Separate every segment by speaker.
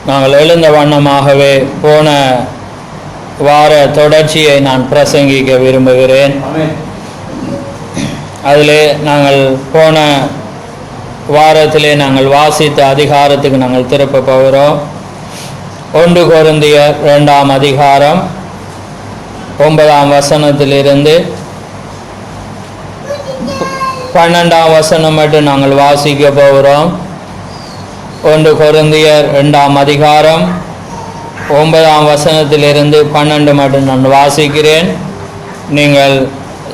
Speaker 1: நாங்கள் எழுந்த வண்ணமாகவே போன வார தொடர்ச்சியை நான் பிரசங்கிக்க விரும்புகிறேன். அதிலே நாங்கள் போன வாரத்திலே நாங்கள் வாசித்த அதிகாரத்துக்கு நாங்கள் திருப்ப போகிறோம். 1 கொரிந்தியர் 2ஆம் அதிகாரம் 9ஆம் வசனத்திலிருந்து 12ஆம் வசனம் மட்டும் நாங்கள் வாசிக்க போகிறோம். 1 கொரிந்தியர் 2ஆம் அதிகாரம் 9ஆம் வசனத்திலிருந்து 12 மட்டும் நான் வாசிக்கிறேன். நீங்கள்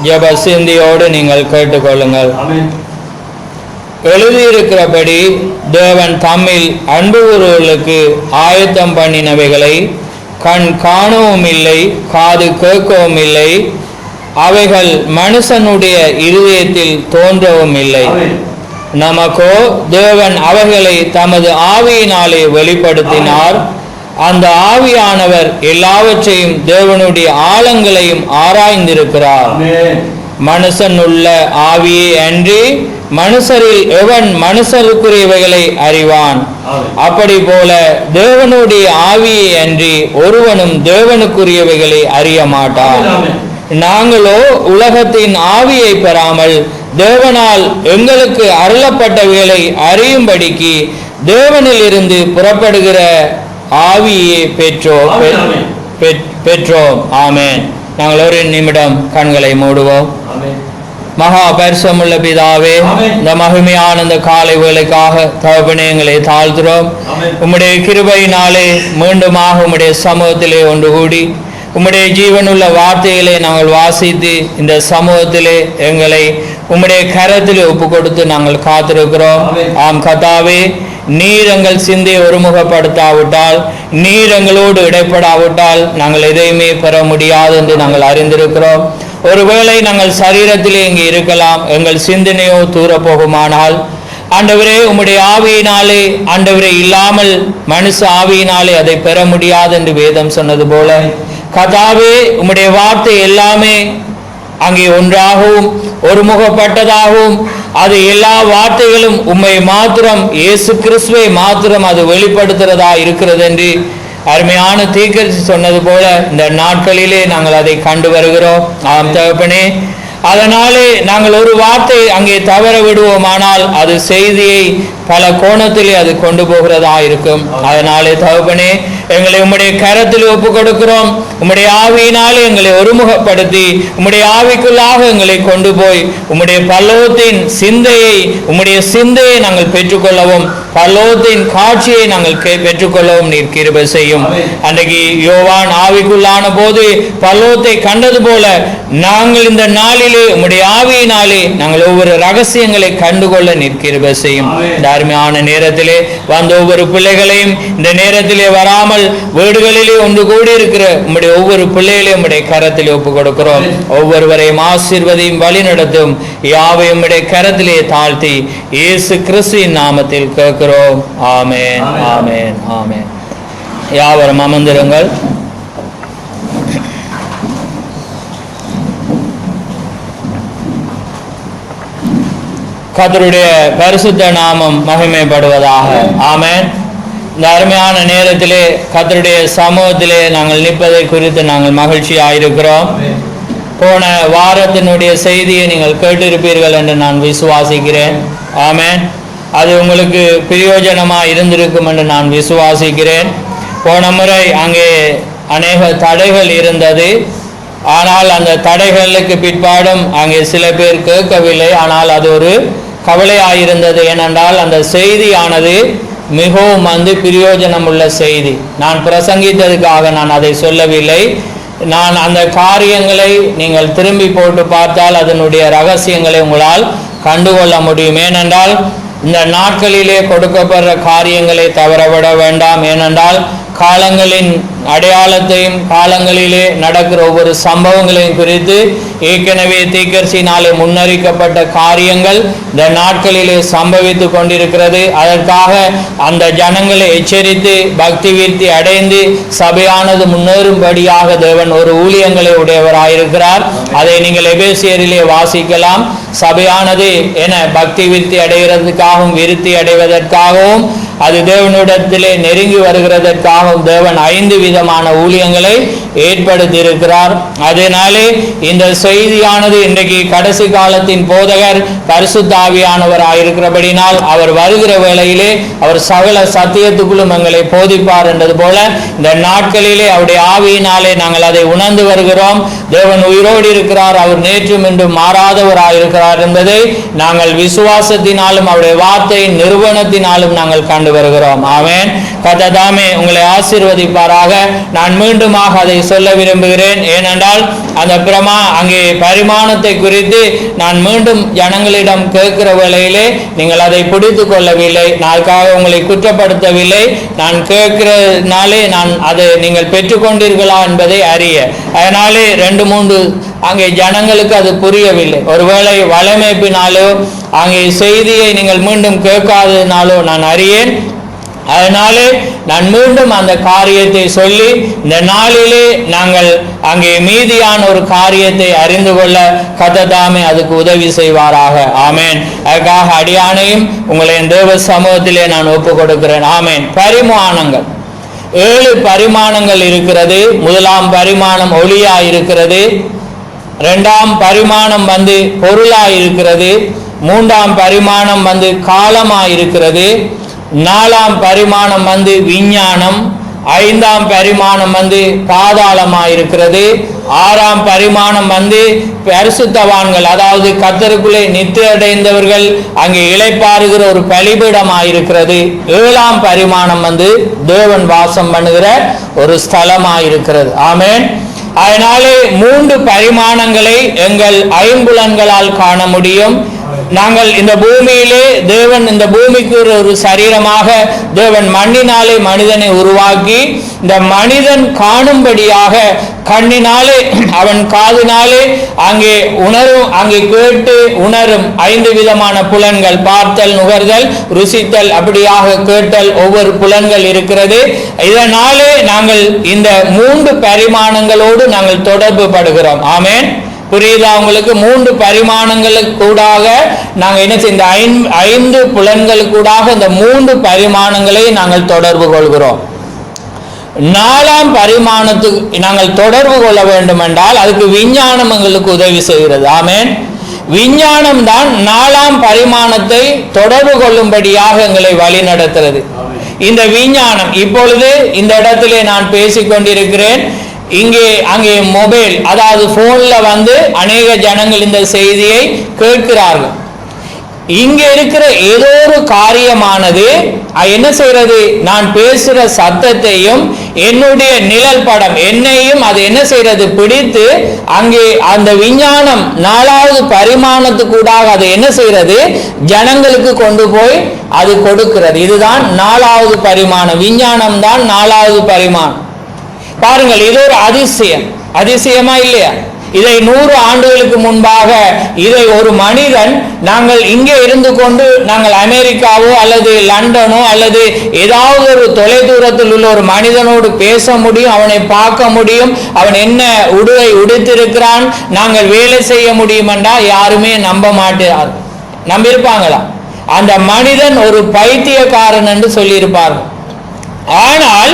Speaker 1: ஜெப சிந்தியோடு நீங்கள் கேட்டுக்கொள்ளுங்கள். எழுதியிருக்கிறபடி தேவன் தம்மில் அன்பு கூறுவர்களுக்கு ஆயத்தம் பண்ணினவைகளை கண் காணவும் இல்லை, காது கேட்கவும் இல்லை, அவைகள் மனுஷனுடைய இருதயத்தில் தோன்றவும் இல்லை. நமக்கோ தேவன் அவைகளை தமது ஆவியினாலே வெளிப்படுத்தினார். அந்த ஆவியானவர் எல்லாவற்றையும் தேவனுடைய ஆழங்களையும் ஆராய்ந்திருக்கிறார். மனுஷன் உள்ள ஆவியே அன்றி மனுஷரில் எவன் மனுஷருக்குரியவைகளை அறிவான்? அப்படி போல தேவனுடைய ஆவியை அன்றி ஒருவனும் தேவனுக்குரியவைகளை அறிய மாட்டான். நாங்களோ உலகத்தின் ஆவியை பெறாமல் தேவனால் எங்களுக்கு அருளப்பட்டவைகளை அறியும்படிக்கு தேவனில் இருந்து புறப்படுகிற ஆவியை பெற்றோம். ஆமென். நாங்கள் ஒரு நிமிடம் கண்களை மூடுவோம். மகா பரிசுத்தமுள்ள பிதாவே, இந்த மகிமையான இந்த காலை வேளைக்காக தகப்பனே எங்களை தாழ்த்துறோம். உம்முடைய கிருபையினாலே மீண்டுமாக உம்முடைய சமூகத்திலே ஒன்று கூடி உம்முடைய ஜீவனுள்ள வார்த்தைகளை நாங்கள் வாசித்து இந்த சமூகத்திலே எங்களை உம்முடைய கரத்திலே ஒப்பு கொடுத்து நாங்கள் காத்திருக்கிறோம். ஆம் கர்த்தாவே, நீர் எங்கள் சிந்தையை ஒருமுகப்படுத்தாவிட்டால், நீர் எங்களோடு இடைப்படாவிட்டால் நாங்கள் எதையுமே பெற முடியாது என்று நாங்கள் அறிந்திருக்கிறோம். ஒருவேளை நாங்கள் சரீரத்திலே இங்கே இருக்கலாம், எங்கள் சிந்தனையோ தூர போகுமானால் ஆண்டவரே உம்முடைய ஆவியினாலே, ஆண்டவரே இல்லாமல் மனுஷ ஆவியினாலே அதை பெற முடியாது என்று வேதம் சொன்னது போல கர்த்தாவே, உம்முடைய வார்த்தை எல்லாமே அங்கே ஒன்றாகவும் ஒருமுகப்பட்டதாகவும் அது எல்லா வார்த்தைகளும் உம்மை மாத்திரம், இயேசு கிறிஸ்துவை மாத்திரம் அது வெளிப்படுத்துறதா இருக்கிறது என்று அருமையான தீர்க்கதரிசி சொன்னது போல இந்த நாட்களிலே நாங்கள் அதை கண்டு வருகிறோம். ஆம் தகப்பனே, அதனாலே நாங்கள் ஒரு வார்த்தை அங்கே தவற விடுவோமானால் அது செய்தியை பல கோணத்திலே அது கொண்டு போகிறதா இருக்கும். அதனாலே தகப்பனே, எங்களை உம்முடைய கரத்தில் ஒப்பு கொடுக்கிறோம். உம்முடைய ஆவியினாலே எங்களை ஒருமுகப்படுத்தி உம்முடைய ஆவிக்குள்ளாக எங்களை கொண்டு போய் உம்முடைய பரலோகத்தின் சிந்தையை, உம்முடைய சிந்தையை நாங்கள் பெற்றுக்கொள்ளவும், பரலோகத்தின் காட்சியை நாங்கள் பெற்றுக்கொள்ளவும் நீர் கிருபை செய்யும். அன்றைக்கு யோவான் ஆவிக்குள்ளான போது பரலோகத்தை கண்டது போல நாங்கள் இந்த நாளிலே உம்முடைய ஆவியினாலே நாங்கள் ஒவ்வொரு ரகசியங்களை கண்டுகொள்ள நீர் கிருபை செய்யும். இந்த அருமையான நேரத்திலே வந்த ஒவ்வொரு பிள்ளைகளையும் இந்த நேரத்திலே வராமல் வீடுகளிலே ஒன்று கூடி இருக்கிற உம்முடைய ஒவ்வொரு பிள்ளைகளையும் உம்முடைய கரத்திலே ஒப்பு கொடுக்கிறோம். ஒவ்வொருவரையும் ஆசீர்வதியும் வழி நடத்தும். யாவையும் உம்முடைய கரத்திலே தாழ்த்தி இயேசு கிறிஸ்துவின் நாமத்தில் கேட்கிறோம். ஆமென், ஆமென், ஆமென். யாவரும் அமர்ந்திருங்கள். கர்த்தருடைய பரிசுத்த நாமம் மகிமைப்படுவதாக. ஆமென். இந்த அருமையான நேரத்திலே கர்த்தருடைய சமூகத்திலே நாங்கள் நிற்பதை குறித்து நாங்கள் மகிழ்ச்சியாயிருக்கிறோம். போன வாரத்தினுடைய செய்தியை நீங்கள் கேட்டிருப்பீர்கள் என்று நான் விசுவாசிக்கிறேன். ஆமென். அது உங்களுக்கு பிரயோஜனமாக இருந்திருக்கும் என்று நான் விசுவாசிக்கிறேன். போன முறை அங்கே அநேக தடைகள் இருந்தது. ஆனால் அந்த தடைகளுக்கு பிற்பாடும் அங்கே சில பேர் கேட்கவில்லை. ஆனால் அது ஒரு கவலையாயிருந்தது. ஏனென்றால் அந்த செய்தியானது மிகவும் பிரயோஜனம் உள்ள செய்தி. நான் பிரசங்கித்ததுக்காக நான் அதை சொல்லவில்லை. நான் அந்த காரியங்களை நீங்கள் திரும்பி போட்டு பார்த்தால் அதனுடைய ரகசியங்களை உங்களால் கண்டுகொள்ள முடியும். ஏனென்றால் இந்த நாட்களிலே கொடுக்கப்படுற காரியங்களை தவறவிட வேண்டாம். ஏனென்றால் காலங்களின் அடையாளத்தையும் காலங்களிலே நடக்கிற ஒவ்வொரு சம்பவங்களையும் குறித்து ஏற்கனவே தீர்க்கதரிசியினாலே முன்னறிக்கப்பட்ட காரியங்கள் இந்த நாட்களிலே சம்பவித்து கொண்டிருக்கிறது. அதற்காக அந்த ஜனங்களை எச்சரித்து பக்தி விருத்தி அடைந்து சபையானது முன்னேறும்படியாக தேவன் ஒரு ஊழியங்களை உடையவராயிருக்கிறார். அதை நீங்கள் எபேசியரிலே வாசிக்கலாம். சபையானது என பக்தி விருத்தி அடைகிறதுக்காகவும் விருத்தி அடைவதற்காகவும் அது தேவனிடத்திலே நெருங்கி வருகிறதற்காக தேவன் 5 விதமான ஊழியங்களை ஏற்படுத்தி இருக்கிறார். அதனாலே இந்த செய்தியானது இன்றைக்கு கடைசி காலத்தின் போதகர் பரிசுத்த ஆவியானவராயிருக்கிறபடினால் அவர் வருகிற வேளையிலே அவர் சகல சத்தியத்துக்குள்ளும் எங்களை போதிப்பார் என்றது போல இந்த நாட்களிலே அவருடைய ஆவியினாலே நாங்கள் அதை உணர்ந்து வருகிறோம். தேவன் உயிரோடு இருக்கிறார், அவர் நேற்றும் இன்றும் மாறாதவராயிருக்கிறார் என்பதை நாங்கள் விசுவாசத்தினாலும் அவருடைய வார்த்தையின் நிறுவனத்தினாலும் நாங்கள் கண்டு வருகிறோம். ஆமென். கர்த்தர் தாமே உங்களை ஆசீர்வதிப்பாராக. நான் மீண்டுமாக அதை சொல்ல விரும்புகிறேன். ஏனென்றால் அந்த அங்கே பரிமாணத்தை குறித்து நான் மீண்டும் ஜனங்களிடம் கேட்கிற வேளையிலே நீங்கள் அதை பிடித்து கொள்ளவில்லை. நான்காக உங்களை குற்றப்படுத்தவில்லை. நான் கேட்கிறதுனாலே நான் அதை நீங்கள் பெற்றுக்கொண்டீர்களா என்பதை அறிய. அதனாலே 2-3 அங்கே ஜனங்களுக்கு அது புரியவில்லை. ஒருவேளை வலைமைப்பினாலோ அங்கே செய்தியை நீங்கள் மீண்டும் கேட்காததினாலோ நான் அறியேன். அதனாலே நான் மீண்டும் அந்த காரியத்தை சொல்லி இந்த நாளிலே நாங்கள் அங்கே மீதியான ஒரு காரியத்தை அறிந்து கொள்ள கர்த்தர் தாமே அதுக்கு உதவி செய்வாராக. ஆமேன். அதுக்காக அடியானையும் உங்களை தேவ சமூகத்திலே நான் ஒப்பு கொடுக்கிறேன். ஆமேன். பரிமாணங்கள் 7 பரிமாணங்கள் இருக்கிறது. முதலாம் பரிமாணம் ஒளியா இருக்கிறது. 2ஆம் பரிமாணம் பொருளா இருக்கிறது. 3ஆம் பரிமாணம் காலமா இருக்கிறது. 4ஆம் பரிமாணம் விஞ்ஞானம். 5ஆம் பரிமாணம் பாதாளமாயிருக்கிறது. 6ஆம் பரிமாணம் பரிசுத்தவான்கள், அதாவது கர்த்தருக்குள்ளே நித்திரை அடைந்தவர்கள் அங்கே இளைப்பாறுகிற ஒரு பலிபீடமாயிருக்கிறது. 7ஆம் பரிமாணம் தேவன் வாசம் பண்ணுகிற ஒரு ஸ்தலமாயிருக்கிறது. ஆமென். அதனாலே 3 பரிமாணங்களை எங்கள் ஐம்புலன்களால் காண முடியும். நாங்கள் இந்த பூமியிலே தேவன் இந்த பூமிக்கு ஒரு சரீரமாக தேவன் மண்ணினாலே மனிதனை உருவாக்கி இந்த மனிதன் காணும்படியாக கண்ணினாலே அவன் காதினாலே அங்கே உணரும், அங்கே கேட்டு உணரும் 5 விதமான புலன்கள், பார்த்தல், நுகர்தல், ருசித்தல், அப்படியாக கேட்டல், ஒவ்வொரு புலன்கள் இருக்கிறது. இதனாலே நாங்கள் இந்த 3 பரிமாணங்களோடு நாங்கள் தொடர்பு படுகிறோம். ஆமென். புரியுதா உங்களுக்கு? 3 பரிமாணங்களுக்கு கூடாக நாங்கள் என்ன செய்ய, இந்த 5 புலன்களுக்கூடாக இந்த 3 பரிமாணங்களை நாங்கள் தொடர்பு கொள்கிறோம். 4ஆம் பரிமாணத்துக்கு நாங்கள் தொடர்பு கொள்ள வேண்டும் என்றால் அதுக்கு விஞ்ஞானம் எங்களுக்கு உதவி செய்கிறது. ஆமென். விஞ்ஞானம் தான் 4ஆம் பரிமாணத்தை தொடர்பு கொள்ளும்படியாக எங்களை வழி நடத்துகிறது. இந்த விஞ்ஞானம் இப்பொழுது இந்த இடத்திலே நான் பேசிக்கொண்டிருக்கிறேன். அங்கே மொபைல், அதாவது போன்ல அநேக ஜனங்கள் இந்த செய்தியை கேட்கிறார்கள். இங்க இருக்கிற ஏதோ ஒரு காரியமானது என்ன செய்யறது, நான் பேசுற சத்தத்தையும் என்னுடைய நிழல் படம் என்னையும் அது என்ன செய்யறது பிடித்து அங்கே அந்த விஞ்ஞானம் 4வது பரிமாணத்துக்கூடாக அது என்ன செய்யறது, ஜனங்களுக்கு கொண்டு போய் அது கொடுக்கிறது. இதுதான் 4வது பரிமாணம். விஞ்ஞானம் தான் 4வது பரிமாணம். பாருங்கள், இது ஒரு அதிசயமா இல்லையா? இதை 100 ஆண்டுகளுக்கு முன்பாக இதை ஒரு மனிதன், நாங்கள் இங்கே இருந்து கொண்டு நாங்கள் அமெரிக்காவோ அல்லது லண்டனோ அல்லது ஏதாவது ஒரு தொலைதூரத்தில் உள்ள ஒரு மனிதனோடு பேச முடியும், அவனை பார்க்க முடியும், அவன் என்ன உடுவை உடுத்திருக்கிறான், நாங்கள் வேலை செய்ய முடியும் என்றால் யாருமே நம்ப மாட்டார். நம்பியிருப்பாங்களா? அந்த மனிதன் ஒரு பைத்தியக்காரன் என்று சொல்லியிருப்பார்கள். ஆனால்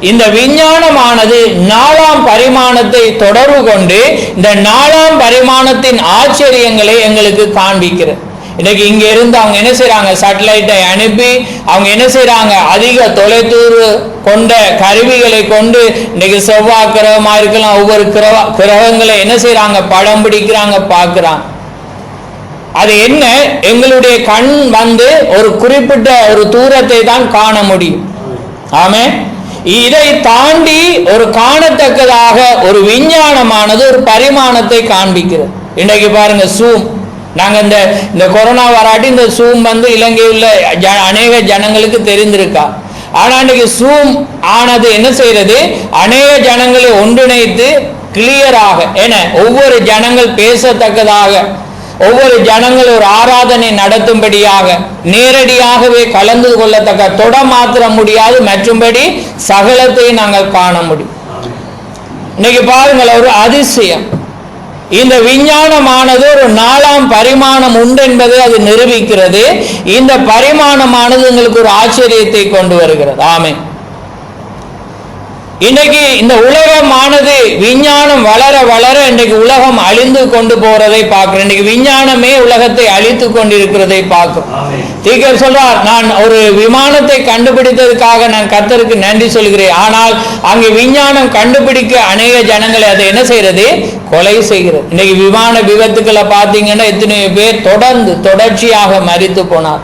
Speaker 1: இந்த விஞ்ஞானமானது 4ஆம் பரிமாணத்தை தொடர்பு கொண்டு இந்த 4ஆம் பரிமாணத்தின் ஆச்சரியங்களை எங்களுக்கு காண்பிக்கிறது. இன்னைக்கு இங்க இருந்து அவங்க என்ன செய்யறாங்க, சேட்டலைட்டை அனுப்பி அவங்க என்ன செய்யறாங்க, அதிக தொலைதூர கொண்ட கருவிகளை கொண்டு இன்னைக்கு செவ்வாய் கிரகமா இருக்கலாம், ஒவ்வொரு கிரகங்களை என்ன செய்யறாங்க, படம் பிடிக்கிறாங்க, பார்க்கிறாங்க. அது என்ன, எங்களுடைய கண் ஒரு குறிப்பிட்ட ஒரு தூரத்தை தான் காண முடியும். ஆமே. இதை தாண்டி ஒரு காணத்தக்கதாக ஒரு விஞ்ஞானமானது ஒரு பரிமாணத்தை காண்பிக்கிறது. இன்றைக்கு பாருங்க, சூம். நாங்க இந்த கொரோனா வராட்டி இந்த சூம் இலங்கையில் உள்ள அநேக ஜனங்களுக்கு தெரிந்திருக்கா. ஆனா இன்னைக்கு சூம் ஆனது என்ன செய்யறது, அநேக ஜனங்களை ஒன்றிணைத்து கிளியராக ஒவ்வொரு ஜனங்கள் பேசத்தக்கதாக, ஒவ்வொரு ஜனங்கள் ஒரு ஆராதனை நடத்தும்படியாக நேரடியாகவே கலந்து கொள்ளத்தக்க, தொட மாத்திர முடியாது, மற்றும்படி சகலத்தை நாங்கள் காண முடியும். இன்னைக்கு பாருங்கள், ஒரு அதிசயம். இந்த விஞ்ஞானமானது ஒரு 4ஆம் பரிமாணம் உண்டு என்பதை அது நிரூபிக்கிறது. இந்த பரிமாணமானது உங்களுக்கு ஒரு ஆச்சரியத்தை கொண்டு வருகிறது. ஆமென். இன்றைக்கு இந்த உலகமானது விஞ்ஞானம் வளர வளர இன்றைக்கு உலகம் அழிந்து கொண்டு போறதை பார்க்கிறோம். இன்றைக்கு விஞ்ஞானமே உலகத்தை அழித்து கொண்டிருக்கிறதை பார்க்கிறோம். தீர்க்கர் சொல்றார், நான் ஒரு விமானத்தை கண்டுபிடித்ததுக்காக நான் கர்த்தருக்கு நன்றி சொல்கிறேன். ஆனால் அங்கே விஞ்ஞானம் கண்டுபிடிக்க அநேக ஜனங்களை அதை என்ன செய்யறது? கொலை செய்கிறது. இன்னைக்கு விமான விபத்துக்களை பார்த்தீங்கன்னா எத்தனையோ பேர் தொடர்ச்சியாக மரித்து போனார்.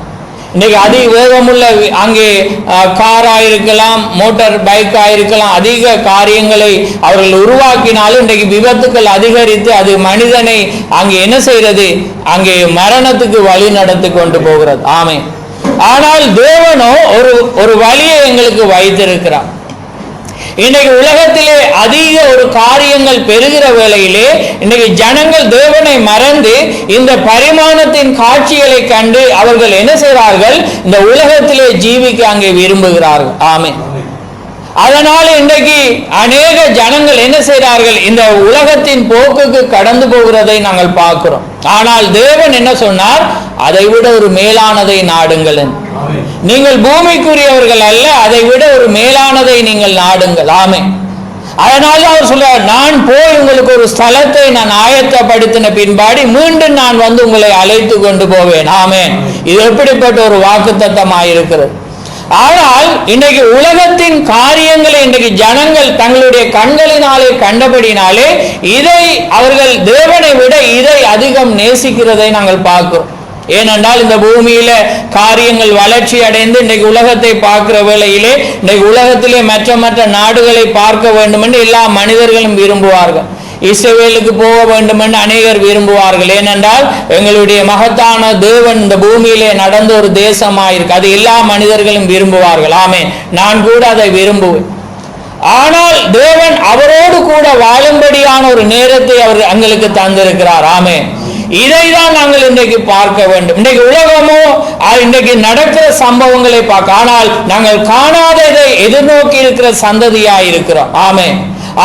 Speaker 1: இன்னைக்கு அதிக வேகமுள்ள அங்கே காராக இருக்கலாம், மோட்டார் பைக்காக இருக்கலாம், அதிக காரியங்களை அவர்கள் உருவாக்கினாலும் இன்றைக்கு விபத்துக்கள் அதிகரித்து அது மனிதனை அங்கே என்ன செய்கிறது? அங்கே மரணத்துக்கு வழி நடத்தி கொண்டு போகிறது. ஆமென். ஆனால் தேவனோ ஒரு வழியை எங்களுக்கு வைத்திருக்கிறார். இன்றைக்கு உலகத்திலே அதிக ஒரு காரியங்கள் பெறுகிற வேளையிலே இன்றைக்கு ஜனங்கள் தேவனை மறந்து இந்த பரிமாணத்தின் காட்சிகளை கண்டு அவர்கள் என்ன செய்கிறார்கள்? இந்த உலகத்திலே ஜீவிக்க அங்கே விரும்புகிறார்கள். ஆமென். அதனால இன்றைக்கு அநேக ஜனங்கள் என்ன செய்கிறார்கள்? இந்த உலகத்தின் போக்குக்கு கடந்து போகிறதை நாங்கள் பார்க்கிறோம். ஆனால் தேவன் என்ன சொன்னார்? அதை விட ஒரு மேலானதை நாடுங்கள். நீங்கள் பூமிக்குரியவர்கள் அல்ல, அதை விட ஒரு மேலானதை நீங்கள் நாடுங்கள். ஆமென். அதனால அவர் சொல்றார், நான் போய் உங்களுக்கு ஒரு ஸ்தலத்தை நான் ஆயத்தப்படுத்தின பின்பாடி மீண்டும் நான் வந்து உங்களை அழைத்து கொண்டு போவேன். ஆமென். இது எப்படிப்பட்ட ஒரு வாக்குத்தத்தமாயிருக்கிறது. ஆனால் இன்றைக்கு உலகத்தின் காரியங்களை இன்றைக்கு ஜனங்கள் தங்களுடைய கண்களினாலே கண்டபடினாலே இதை அவர்கள் தேவனை விட இதை அதிகம் நேசிக்கிறதை நாங்கள் பார்க்கிறோம். ஏனென்றால் இந்த பூமியில காரியங்கள் வளர்ச்சி அடைந்து இன்றைக்கு உலகத்தை பார்க்கிற வேளையிலே இன்றைக்கு உலகத்திலே மற்ற நாடுகளை பார்க்க வேண்டும் என்று எல்லா மனிதர்களும் விரும்புவார்கள். இஸ்ரவேலுக்கு போக வேண்டும் என்று அநேகர் விரும்புவார்கள். ஏனென்றால் எங்களுடைய மகத்தான தேவன் இந்த பூமியிலே நடந்த ஒரு தேசமாயிருக்கு. அது எல்லா மனிதர்களும் விரும்புவார்கள். ஆமென். நான் கூட அதை விரும்புவேன். ஆனால் தேவன் அவரோடு கூட வாழும்படியான ஒரு நேரத்தை அவர் எங்களுக்கு தந்திருக்கிறார். ஆமென். இதைதான் நாங்கள் இன்றைக்கு பார்க்க வேண்டும். இன்றைக்கு உலகமோ இன்றைக்கு நடக்கிற சம்பவங்களை பார்க்க, ஆனால் நாங்கள் காணாததை எதிர்நோக்கி இருக்கிற சந்ததியாய் இருக்கிறோம். ஆமென்.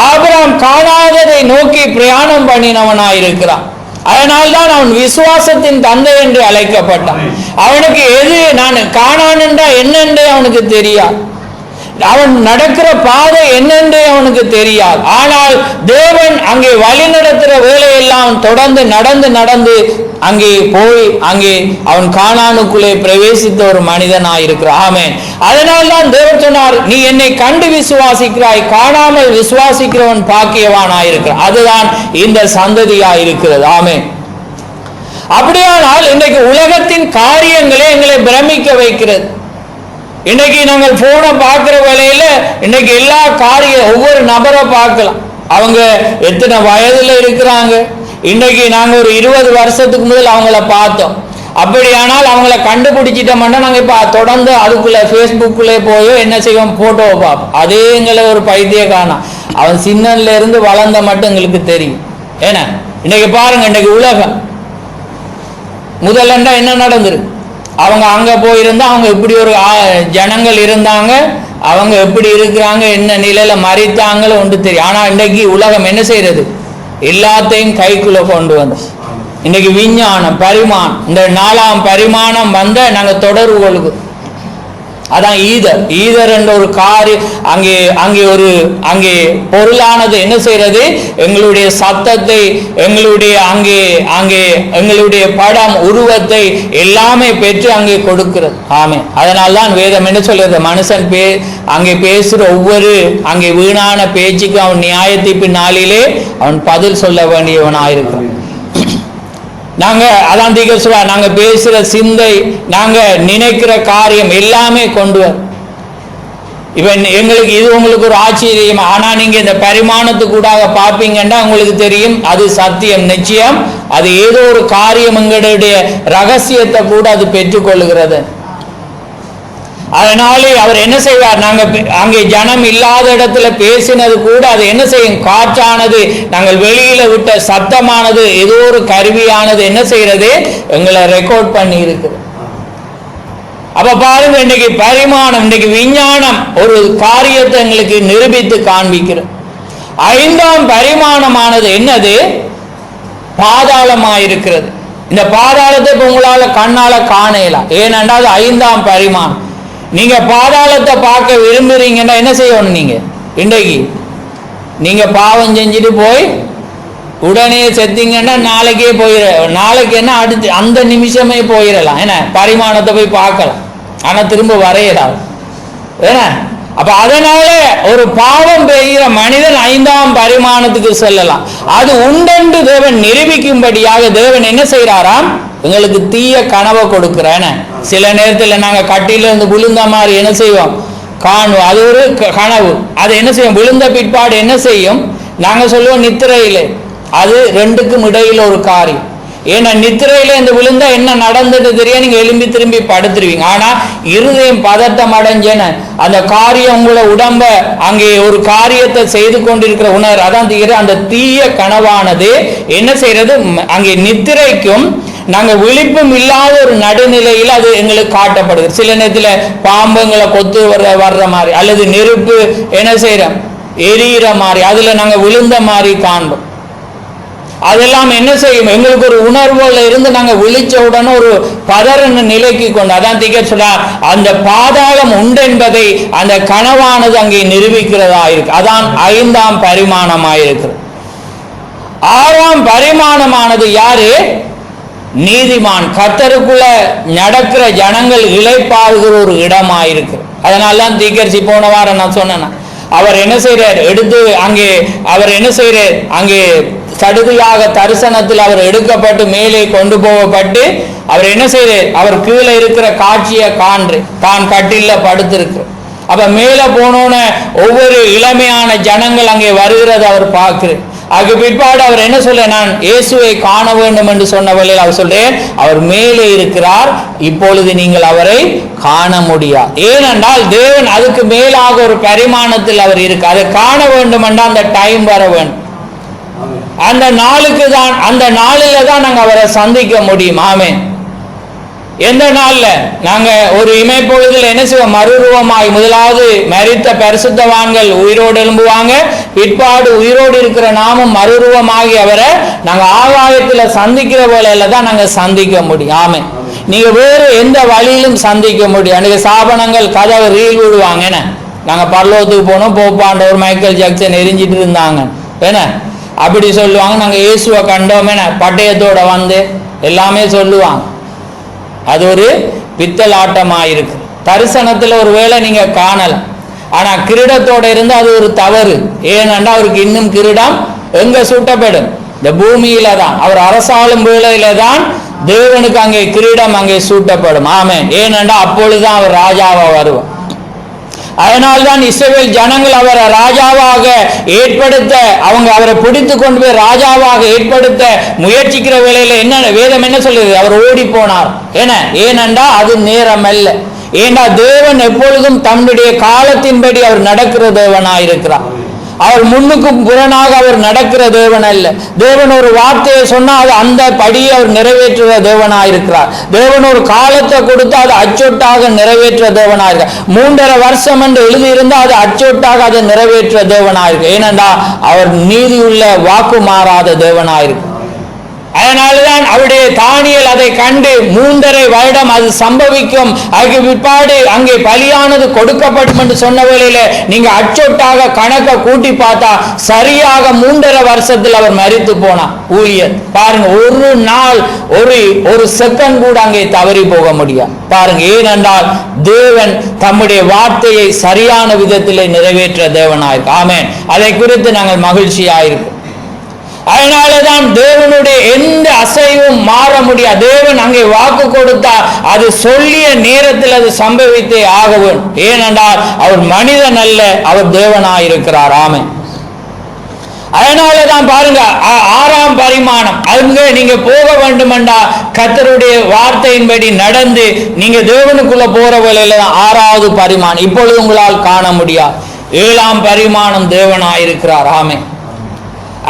Speaker 1: ஆபிரகாம் காணாததை நோக்கி பிரயாணம் பண்ணினவனாயிருக்கிறான். அதனால்தான் அவன் விசுவாசத்தின் தந்தை என்று அழைக்கப்பட்டான். அவனுக்கு எது நான் காணான் என்றா என்னென்றே அவனுக்கு தெரியாது. அவன் நடக்கிற பாதை என்னென்றே அவனுக்கு தெரியாது. ஆனால் தேவன் அங்கே வழி நடத்துகிற வேலையெல்லாம் தொடர்ந்து நடந்து அங்கே போய் அங்கே அவன் கானானுக்குள்ளே பிரவேசித்த ஒரு மனிதனாயிருக்கிறான். ஆமென். அதனால்தான் தேவன் சொன்னார், நீ என்னை கண்டு விசுவாசிக்கிறாய், காணாமல் விசுவாசிக்கிறவன் பாக்கியவானாயிருக்கிறான். அதுதான் இந்த சந்ததியாயிருக்கிறது. ஆமென். அப்படியானால் இன்றைக்கு உலகத்தின் காரியங்களே எங்களை பிரமிக்க வைக்கிறது. இன்னைக்கு நாங்கள் போனை பார்க்கிற வேளையில இன்னைக்கு எல்லா காரியம் ஒவ்வொரு நபரை பார்க்கலாம். அவங்க எத்தனை வயதுல இருக்கிறாங்க. இன்னைக்கு நாங்கள் ஒரு 20 வருஷத்துக்கு முதல் அவங்கள பார்த்தோம். அப்படியானால் அவங்கள கண்டுபிடிச்சிட்டோம்னா நாங்கள் இப்போ தொடர்ந்து அதுக்குள்ள ஃபேஸ்புக்குள்ளே போயோ என்ன செய்வோம், போட்டோவை பார்ப்போம். அதே எங்களை ஒரு பைத்திய காணாம். அவன் சின்னன்ல இருந்து வளர்ந்த மட்டும் எங்களுக்கு தெரியும். ஏன்னா இன்னைக்கு பாருங்க, இன்னைக்கு உலகம் முதல்ல என்ன நடந்துருக்கு? அவங்க அங்கே போயிருந்தா அவங்க இப்படி ஒரு ஜனங்கள் இருந்தாங்க, அவங்க எப்படி இருக்கிறாங்க, என்ன நிலையில மறித்தாங்களோ ஒன்று தெரியும். ஆனால் இன்றைக்கு உலகம் என்ன செய்யறது? எல்லாத்தையும் கைக்குள்ள கொண்டு வந்து இன்னைக்கு விஞ்ஞானம் பரிமாணம், இந்த 4ஆம் பரிமாணம் வந்த நாங்கள் தொடர்பு கொள்ளுது. அதான் ஈதர் என்ற ஒரு காரியம் அங்கே பொருளானது என்ன செய்யறது? எங்களுடைய சத்தத்தை, எங்களுடைய எங்களுடைய படம் உருவத்தை எல்லாமே பெற்று அங்கே கொடுக்கிறது. ஆமென். அதனால்தான் வேதம் என்ன சொல்றது? மனுஷன் அங்கே பேசுற ஒவ்வொரு அங்கே வீணான பேச்சுக்கு அவன் நியாயத்தீர்ப்பு நாளிலே அவன் பதில் சொல்ல வேண்டியவனாயிருக்கிறான். அதான் சொல்ல, நாங்க பேசுற சிந்தை, நாங்க நினைக்கிற காரியம் எல்லாமே கொண்டு வர. இப்ப எங்களுக்கு இது உங்களுக்கு ஒரு ஆச்சரியம். ஆனா நீங்க இந்த பரிமாணத்துக்கூடாக பார்ப்பீங்கன்னா உங்களுக்கு தெரியும் அது சத்தியம், நிச்சயம். அது ஏதோ ஒரு காரியம் எங்களுடைய ரகசியத்தை கூட அது பெற்றுக்கொள்ளுகிறது. அதனாலே அவர் என்ன செய்வார்? நாங்கள் அங்கே ஜனம் இல்லாத இடத்துல பேசினது கூட அது என்ன செய்யும்? காற்றானது, நாங்கள் வெளியில விட்ட சத்தமானது, ஏதோ ஒரு கருவியானது என்ன செய்யறது? எங்களை ரெக்கார்ட் பண்ணி இருக்குது. அப்ப பாருங்க, இன்னைக்கு பரிமாணம், இன்னைக்கு விஞ்ஞானம் ஒரு காரியத்தை எங்களுக்கு நிரூபித்து காண்பிக்கிறது. 5ஆம் பரிமாணமானது என்னது? பாதாளமாயிருக்கிறது. இந்த பாதாளத்தை இப்ப உங்களால கண்ணால காணலாம். ஏனென்றால் அது 5ஆம் பரிமாணம். நீங்க பாதாளத்தை பார்க்க விரும்புறீங்கன்னா என்ன செய்யணும்? நீங்க இன்றைக்கு நீங்க பாவம் செஞ்சுட்டு போய் உடனே செத்தீங்கன்னா நாளைக்கே நாளைக்கு என்ன அடுத்து அந்த நிமிஷமே போயிடலாம். என்ன பரிமாணத்தை போய் பார்க்கலாம், ஆனா திரும்ப வரையலாம். ஏன்னா அப்ப அதனால ஒரு பாவம் பெய்கிற மனிதன் 5ஆம் பரிமாணத்துக்கு செல்லலாம். அது உண்டென்று தேவன் நிரூபிக்கும்படியாக தேவன் என்ன செய்யறாராம்? எங்களுக்கு தீய கனவை கொடுக்கிறேன். சில நேரத்தில் நாங்க கட்டில இருந்து விழுந்த மாதிரி என்ன செய்வோம்? காணுவோம். அது ஒரு கனவு. அது என்ன செய்யும்? விழுந்த பிற்பாடு என்ன செய்யும்? நாங்க சொல்லுவோம் நித்திரையிலே. அது ரெண்டுக்கும் இடையில ஒரு காரியம். ஏன்னா நித்திரையில இந்த விழுந்தா என்ன நடந்துட்டு தெரியும், நீங்க எழும்பி திரும்பி படுத்துருவீங்க. ஆனா இருதயம் பதட்டம் அடைஞ்சேன்னு அந்த காரியம் உங்களை உடம்ப அங்கே ஒரு காரியத்தை செய்து கொண்டிருக்கிற உணர், அதான் தீர அந்த தீய கனவானது என்ன செய்யறது? அங்கே நித்திரைக்கும் நாங்க விழிப்பும் இல்லாத ஒரு நடுநிலையில் அது எங்களுக்கு காட்டப்படுது. சில நேரத்தில் பாம்புங்களை கொத்து வர்ற மாதிரி, அல்லது நெருப்பு என்ன செய்யறோம் எரியிற மாதிரி, அதுல நாங்க விழுந்த மாதிரி காண்போம். அதெல்லாம் என்ன செய்யும்? எங்களுக்கு ஒரு உணர்வுல இருந்து நாங்க விழிச்ச உடனே ஒரு பதறன நிலைக்கு கொண்டு, அதான் தீக்க சொல்ல அந்த பாதாளம் உண்டு என்பதை அந்த கனவானது அங்கே நிரூபிக்கிறதா இருக்கு. அதான் 5ஆம் பரிமாணமாயிருக்கு. 6ஆம் பரிமாணமானது யாரு? நீதிமான். கர்த்தருக்குள்ள நடக்கிற ஜனங்கள் இளைப்பாறுகிற ஒரு இடமாயிருக்கு. அதனால்தான் தீக்கரிசி போன வாரம் நான் சொன்னேன், அவர் என்ன செய்யறார்? எடுத்து அங்கே அவர் என்ன செய்யறார்? அங்கே சடுதியாக தரிசனத்தில் அவர் எடுக்கப்பட்டு மேலே கொண்டு போகப்பட்டு அவர் என்ன செய்யறார்? அவர் கீழே இருக்கிற காட்சியை தான் கட்டில படுத்திருக்கு. அப்ப மேல போனோன்னு ஒவ்வொரு இளமையான ஜனங்கள் அங்கே வருகிறது அவர் பார்க்கிறார். அதுக்கு பிற்பாடு அவர் என்ன சொல்ல, நான் இயேசுவை காண வேண்டும் என்று சொன்ன வழியில் அவர் சொல்றேன், அவர் மேலே இருக்கிறார், இப்பொழுது நீங்கள் அவரை காண முடியாது. ஏனென்றால் தேவன் அதுக்கு மேலாக ஒரு பரிமாணத்தில் அவர் இருக்கு. அதை காண வேண்டும் என்றால் அந்த டைம் வர வேண்டும். அந்த நாளுக்கு தான், அந்த நாளில தான் நாங்கள் அவரை சந்திக்க முடியும். ஆமென். எந்த நாள்ல நாங்க ஒரு இமைப்பொழுதில் என்ன செய்வோம்? மறுரூபமாய் முதலாவது மரித்த பரிசுத்தவான்கள் உயிரோடு எழும்புவாங்க. பிற்பாடு உயிரோடு இருக்கிற நாமும் மறுரூபமாகி அவரை நாங்க ஆகாயத்துல சந்திக்கிற வேளையில தான் நாங்க சந்திக்க முடியும். ஆமென். நீங்க வேறு எந்த வழியிலும் சந்திக்க முடியும். அன்றைக்கு சாபனங்கள் கதவை ரீல் விடுவாங்க. என்ன நாங்க பரலோகத்துக்கு போனோம், போப்பாண்டவர் மைக்கேல் ஜாக்சன் எரிஞ்சிட்டு இருந்தாங்க என்ன அப்படி சொல்லுவாங்க. நாங்க இயேசுவை கண்டோம் என்ன பட்டயத்தோட வந்து எல்லாமே சொல்லுவாங்க. அது ஒரு பித்தல் ஆட்டமாயிருக்கு. தரிசனத்துல ஒரு வேளை நீங்க காணலாம், ஆனா கிரீடத்தோட இருந்து அது ஒரு தவறு. ஏனென்றா அவருக்கு இன்னும் கிரீடம் எங்க சூட்டப்படும்? இந்த பூமியில தான். அவர் அரசாளும் வேளையில தான் தேவனுக்கு அங்கே கிரீடம் அங்கே சூட்டப்படும். ஆமென். ஏனென்றா அப்பொழுதுதான் அவர் ராஜாவா வருவார். அதனால்தான் இஸ்ரவேல் ஜனங்கள் அவரை ராஜாவாக ஏற்படுத்த, அவங்க அவரை பிடித்து கொண்டு போய் ராஜாவாக ஏற்படுத்த முயற்சிக்கிற வேளையில என்ன வேதம் என்ன சொல்லுது? அவர் ஓடி போனார். ஏனென்றா அது நேரம் அல்ல. ஏண்டா தேவன் எப்பொழுதும் தன்னுடைய காலத்தின்படி அவர் நடக்கிற தேவனாயிருக்கிறார். அவர் முன்னுக்கும் புறனாக அவர் நடக்கிற தேவன் அல்ல. தேவன் ஒரு வார்த்தையை சொன்னால் அந்த படியை அவர் நிறைவேற்றுற தேவனாயிருக்கிறார். தேவன் ஒரு காலத்தை கொடுத்து அது அச்சொட்டாக நிறைவேற்ற தேவனாயிருக்கிறார். 3.5 வருஷம் என்று எழுதியிருந்தால் அது அச்சொட்டாக அதை நிறைவேற்ற தேவனாயிருக்கு. ஏனென்றால் அவர் நீதியுள்ள வாக்கு மாறாத தேவனாயிருக்கு. அதனால்தான் அவருடைய தானியல் அதை கண்டு 3.5 வருடம் அது சம்பவிக்கும், அதுக்கு பிற்பாடு அங்கே பலியானது கொடுக்கப்படும் என்று சொன்ன வேளையில நீங்க அச்சொட்டாக கணக்க கூட்டி பார்த்தா சரியாக 3.5 வருஷத்தில் அவர் மரித்து போனார். ஊழியர் பாருங்க, ஒரு நாள் ஒரு செகண்ட் கூட அங்கே தவறி போக முடியாது. பாருங்க, ஏனென்றால் தேவன் தம்முடைய வார்த்தையை சரியான விதத்திலே நிறைவேற்ற தேவனாயிருக்கு. ஆமென். அதை குறித்து நாங்கள் மகிழ்ச்சியாயிருக்கோம். அதனாலதான் தேவனுடைய எந்த அசைவும் மாற முடியாது. தேவன் அங்கே வாக்கு கொடுத்தார், அது சொல்லிய நேரத்தில் அது சம்பவித்தே ஆக வேண்டும். ஏனென்றால் அவர் மனிதன் அல்ல, அவர் தேவனாயிருக்கிறார். ஆமென். அதனாலதான் பாருங்க, 6ஆம் பரிமாணம் அங்க நீங்க போக வேண்டுமென்றா கர்த்தருடைய வார்த்தையின்படி நடந்து நீங்க தேவனுக்குள்ள போற வேளையில தான் 6வது பரிமாணம் இப்பொழுது உங்களால் காண முடியாது. 7ஆம் பரிமாணம் தேவனாயிருக்கிறார். ஆமென்.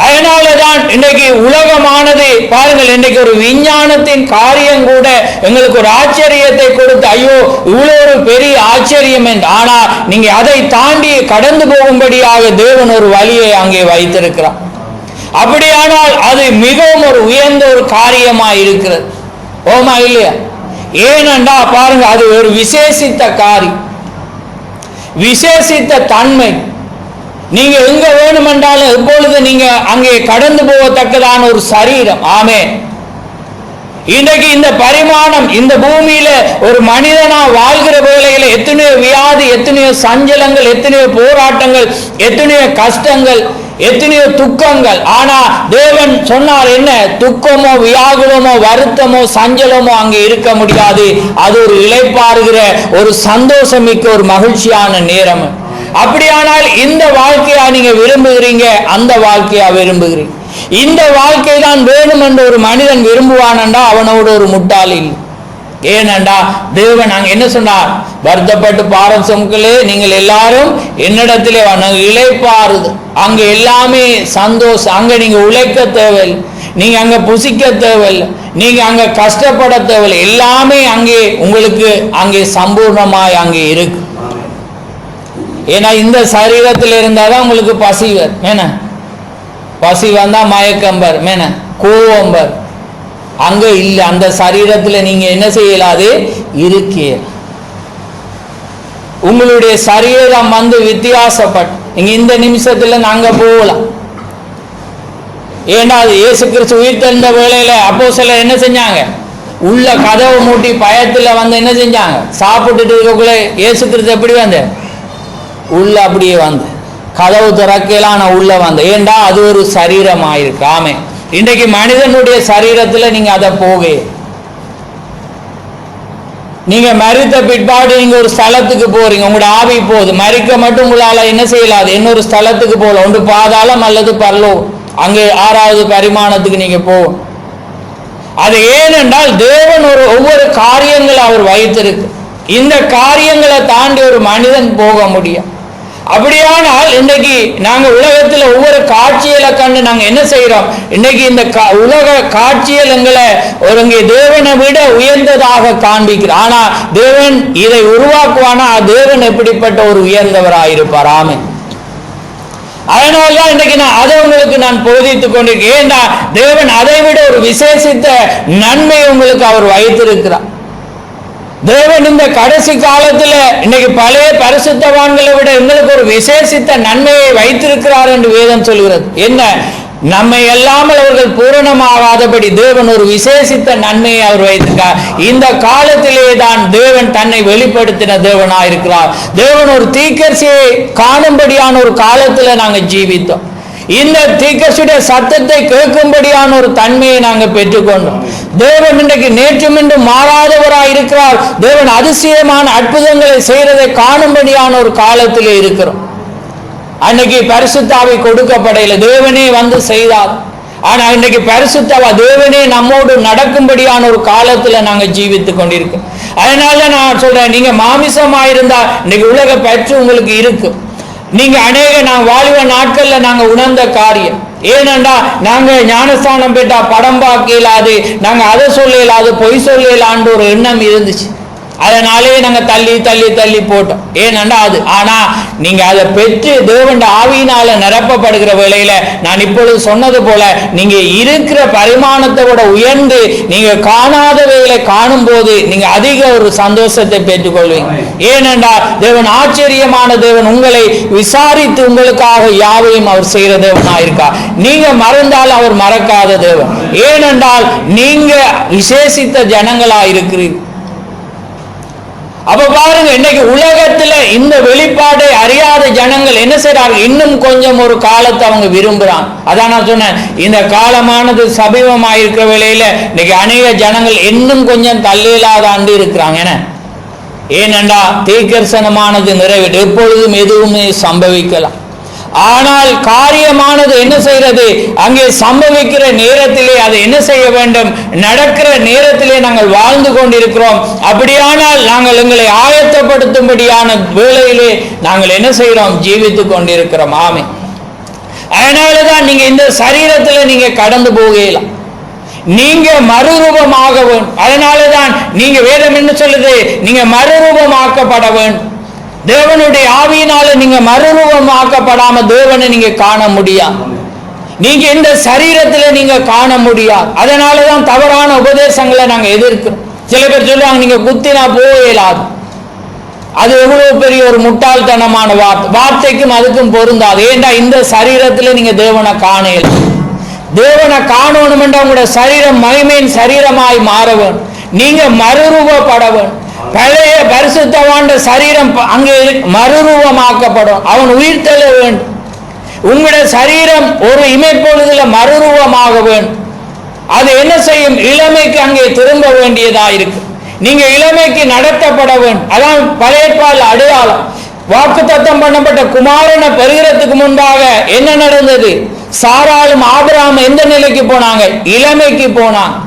Speaker 1: அதனாலதான் இன்றைக்கு உலகமானது பாருங்கள், இன்றைக்கு ஒரு விஞ்ஞானத்தின் காரியம் கூட எங்களுக்கு ஒரு ஆச்சரியத்தை கொடுத்து, ஐயோ இவ்வளவு ஒரு பெரிய ஆச்சரியம் என்று. ஆனால் நீங்க அதை தாண்டி கடந்து போகும்படியாக தேவன் ஒரு வழியை அங்கே வைத்திருக்கிறார். அப்படியானால் அது மிகவும் ஒரு உயர்ந்த ஒரு காரியமாக இருக்கிறது. ஓமா இல்லையா? ஏனென்றா பாருங்க, அது ஒரு விசேஷித்த காரியம், விசேஷித்த தன்மை. நீங்க எங்க வேணுமென்றாலும் எப்பொழுது நீங்க அங்கே கடந்து போகத்தக்கதான ஒரு சரீரம். ஆமே. இன்றைக்கு இந்த பரிமாணம் இந்த பூமியில ஒரு மனிதனா வாழ்கிற வேளையில எத்தனையோ வியாதி, எத்தனையோ சஞ்சலங்கள், எத்தனையோ போராட்டங்கள், எத்தனையோ கஷ்டங்கள், எத்தனையோ துக்கங்கள். ஆனா தேவன் சொன்னார் என்ன? துக்கமோ வியாகுலமோ வருத்தமோ சஞ்சலமோ அங்கே இருக்க முடியாது. அது ஒரு இளைப்பாறுகிற ஒரு சந்தோஷமிக்க ஒரு மகிழ்ச்சியான நேரம். அப்படியானால் இந்த வாழ்க்கையா நீங்க விரும்புகிறீங்க? அந்த வாழ்க்கையா விரும்புகிறீங்க? இந்த வாழ்க்கை தான் வேணும் என்று ஒரு மனிதன் விரும்புவானண்டா அவனோட ஒரு முட்டாள் இல்லை. ஏனண்டா தேவன் அங்க என்ன சொன்னார்? வருத்தப்பட்டு பாரம் சுமக்கலே நீங்கள் எல்லாரும் என்னிடத்திலே இளைப்பாறுது. அங்க எல்லாமே சந்தோஷம். அங்க நீங்க உழைக்க தேவையில்லை, நீங்க அங்க புசிக்க தேவையில்லை, நீங்க அங்க கஷ்டப்பட தேவையில்லை. எல்லாமே அங்கே உங்களுக்கு அங்கே சம்பூர்ணமாய் அங்கே இருக்கு. ஏன்னா இந்த சரீரத்தில் இருந்தாதான் உங்களுக்கு பசி வரும். என்ன பசி வந்தா மயக்கம் வரும், என்ன கோபம் வரும். அங்க இல்ல, அந்த சரீரத்துல நீங்க என்ன செய்யலாது இருக்கே. உங்களுடைய சரீரம் வந்து வித்தியாசப்பட்டு நீங்க இந்த நிமிஷத்துல நாங்க போகலாம். ஏன்னா அது இயேசு கிறிஸ்து உயிர்த்தெழுந்த வேளையில அப்போஸ்தலர் என்ன செஞ்சாங்க? உள்ள கதவு மூட்டி பயத்துல வந்து என்ன செஞ்சாங்க? சாப்பிட்டுட்டு இருக்கக்குள்ள இயேசு கிறிஸ்து எப்படி வந்து உள்ள அப்படியே வந்து கதவு திறக்கலாம், நான் உள்ள வந்தேன். ஏண்டா அது ஒரு சரீரமாயிருக்கு. ஆமே. இன்றைக்கு மனிதனுடைய சரீரத்துல நீங்க அதை போக, நீங்க மரித்த பிற்பாடு நீங்க ஒரு ஸ்தலத்துக்கு போறீங்க, உங்களோட ஆவி போகுது. மரிக்க மட்டும் உங்களால என்ன செய்யலாது? இன்னொரு ஸ்தலத்துக்கு போகல, ஒன்று பாதாளம் அல்லது பரலோகம். அங்கே 6வது பரிமாணத்துக்கு நீங்க போகும். அது ஏனென்றால் தேவன் ஒவ்வொரு காரியங்களை அவர் வைத்திருக்கு. இந்த காரியங்களை தாண்டி ஒரு மனிதன் போக முடியும். அப்படியானால் இன்றைக்கு நாங்க உலகத்தில் ஒவ்வொரு காட்சியலை கண்டு நாங்க என்ன செய்யறோம்? இன்னைக்கு இந்த உலக காட்சியல் எங்களை ஒரு தேவனை விட உயர்ந்ததாக காண்பிக்கிறார். ஆனா தேவன் இதை உருவாக்குவானா? தேவன் எப்படிப்பட்ட ஒரு உயர்ந்தவராயிருப்பார். ஆமே. அதனால்தான் இன்றைக்கு நான் அதை உங்களுக்கு நான் போதித்துக் கொண்டிருக்கேன். ஏன்னா தேவன் அதை விட ஒரு விசேஷித்த நன்மை உங்களுக்கு அவர் வைத்திருக்கிறார். தேவன் இந்த கடைசி காலத்துல இன்னைக்கு பழைய பரிசுத்தவான்களை விட எங்களுக்கு ஒரு விசேஷித்த நன்மையை வைத்திருக்கிறார் என்று வேதம் சொல்கிறது. என்ன? நம்மை எல்லாமல் அவர்கள் பூரணமாகாதபடி தேவன் ஒரு விசேஷித்த நன்மையை அவர் வைத்திருக்கிறார். இந்த காலத்திலே தான் தேவன் தன்னை வெளிப்படுத்தின தேவனாயிருக்கிறார். தேவன் ஒரு தீர்க்கதரிசியை காணும்படியான ஒரு காலத்துல நாங்க ஜீவித்தோம். இந்த தீர்க்கதரிசியுடைய சத்தத்தை கேட்கும்படியான ஒரு தன்மையை நாங்கள் பெற்றுக்கொண்டோம். தேவன் இன்றைக்கு நேற்றும் இன்று மாறாதவராய் இருக்கிறார். தேவன் அதிசயமான அற்புதங்களை செய்யறதை காணும்படியான ஒரு காலத்திலே இருக்கிறோம். அன்னைக்கு பரிசுத்தாவை கொடுக்கப்படையில தேவனே வந்து செய்தார். ஆனா இன்னைக்கு பரிசுத்தாவா தேவனே நம்மோடு நடக்கும்படியான ஒரு காலத்துல நாங்க ஜீவித்துக் கொண்டிருக்கோம். அதனால நான் சொல்றேன், நீங்க மாமிசமாயிருந்தா இன்னைக்கு உலக பற்று உங்களுக்கு இருக்கு. நீங்க நான் வாலிப நாட்கள்ல நாங்க உணர்ந்த காரியம் ஏனென்றா, நாங்க ஞானஸ்தானம் பெற்றா படம் பார்க்க இயலாது, நாங்க அதை சொல்ல இயலாது, பொய் சொல்ல இயலான்னு ஒரு எண்ணம் இருந்துச்சு. அதனாலே நாங்க தள்ளி தள்ளி தள்ளி போட்டோம். ஏனென்றா அது. ஆனா நீங்க அதை பெற்று தேவன் ஆவியினால நிரப்பப்படுகிற வேளையில நான் இப்பொழுது சொன்னது போல நீங்க இருக்கிற பரிமாணத்தை விட உயர்ந்து நீங்க காணாதவைகளை காணும் போது நீங்க அதிக ஒரு சந்தோஷத்தை பெற்றுக்கொள்வீங்க. ஏனென்றா தேவன் ஆச்சரியமான தேவன், உங்களை விசாரித்து உங்களுக்காக யாவையும் அவர் செய்கிற தேவனாயிருக்கார். நீங்க மறந்தால் அவர் மறக்காத தேவன். ஏனென்றால் நீங்க விசேஷித்த ஜனங்களா இருக்கிறீர்கள். அப்ப பாருங்க, இன்னைக்கு உலகத்துல இந்த வெளிப்பாடை அறியாத ஜனங்கள் என்ன செய்யறாங்க? இன்னும் கொஞ்சம் ஒரு காலத்தை அவங்க விரும்புறாங்க. அதான் நான் சொன்னேன், இந்த காலமானது சமீபமாயிருக்கிற வேளையில இன்னைக்கு அநேக ஜனங்கள் இன்னும் கொஞ்சம் தள்ளிலாதாண்டு இருக்கிறாங்க. ஏனென்றா தீர்க்கதரிசனமானது நிறைவேற்று எப்பொழுதும் எதுவுமே சம்பவிக்கலாம். ஆனால் காரியமானது என்ன செய்கிறது? அங்கே சம்பவிக்கிற நேரத்திலே அதை என்ன செய்ய வேண்டும்? நடக்கிற நேரத்திலே நாங்கள் வாழ்ந்து கொண்டிருக்கிறோம். அப்படியானால் நாங்கள் எங்களை ஆயத்தப்படுத்தும்படியான வேளையிலே நாங்கள் என்ன செய்கிறோம்? ஜீவித்துக் கொண்டிருக்கிறோம். ஆமே. அதனாலதான் நீங்க இந்த சரீரத்தில் நீங்க கடந்து போகலாம். நீங்க மறுரூபமாக வேண்டும். அதனாலதான் நீங்க வேதம் என்ன சொல்லுது? நீங்க மறுரூபமாக்கப்பட வேண்டும். தேவனுடைய ஆவியினால நீங்க மறுரூபமாக்கப்படாம தேவனை நீங்க காண முடியாது. நீங்க இந்த சரீரத்துல நீங்க காண முடியாது. அதனாலதான் தவறான உபதேசங்களை நாங்க எதிர்க்கிறோம். சில பேர் சொல்லுவாங்க நீங்க குத்தினா போயிடாது. அது எவ்வளவு பெரிய ஒரு முட்டாள்தனமான வார்த்தைக்கும் அதுக்கும் பொருந்தாது. ஏண்டா இந்த சரீரத்துல நீங்க தேவனை காணல. தேவனை காணணும் என்ற உங்களோட சரீரம் மகிமையின் சரீரமாய் மாறவன். நீங்க மறுரூபப்படவன். பழைய பரிசுத்தவான் சரீரம் அங்கே மறுரூபமாக்கப்படும். அவன் உயிர் தெள்ள வேண்டும். உங்களுடைய சரீரம் ஒரு இமைப்பொழுதுல மறுரூபமாக வேண்டும். அது என்ன செய்யும்? இளமைக்கு அங்கே திரும்ப வேண்டியதா இருக்கு. நீங்க இளமைக்கு நடத்தப்பட வேண்டும். அதான் பழைய பால் அடையாளம். வாக்குத்தத்தம் பண்ணப்பட்ட குமாரனை பெறுகிறதுக்கு முன்பாக என்ன நடந்தது? சாராளும் ஆபிரகாமும் எந்த நிலைக்கு போனாங்க? இளமைக்கு போனாங்க.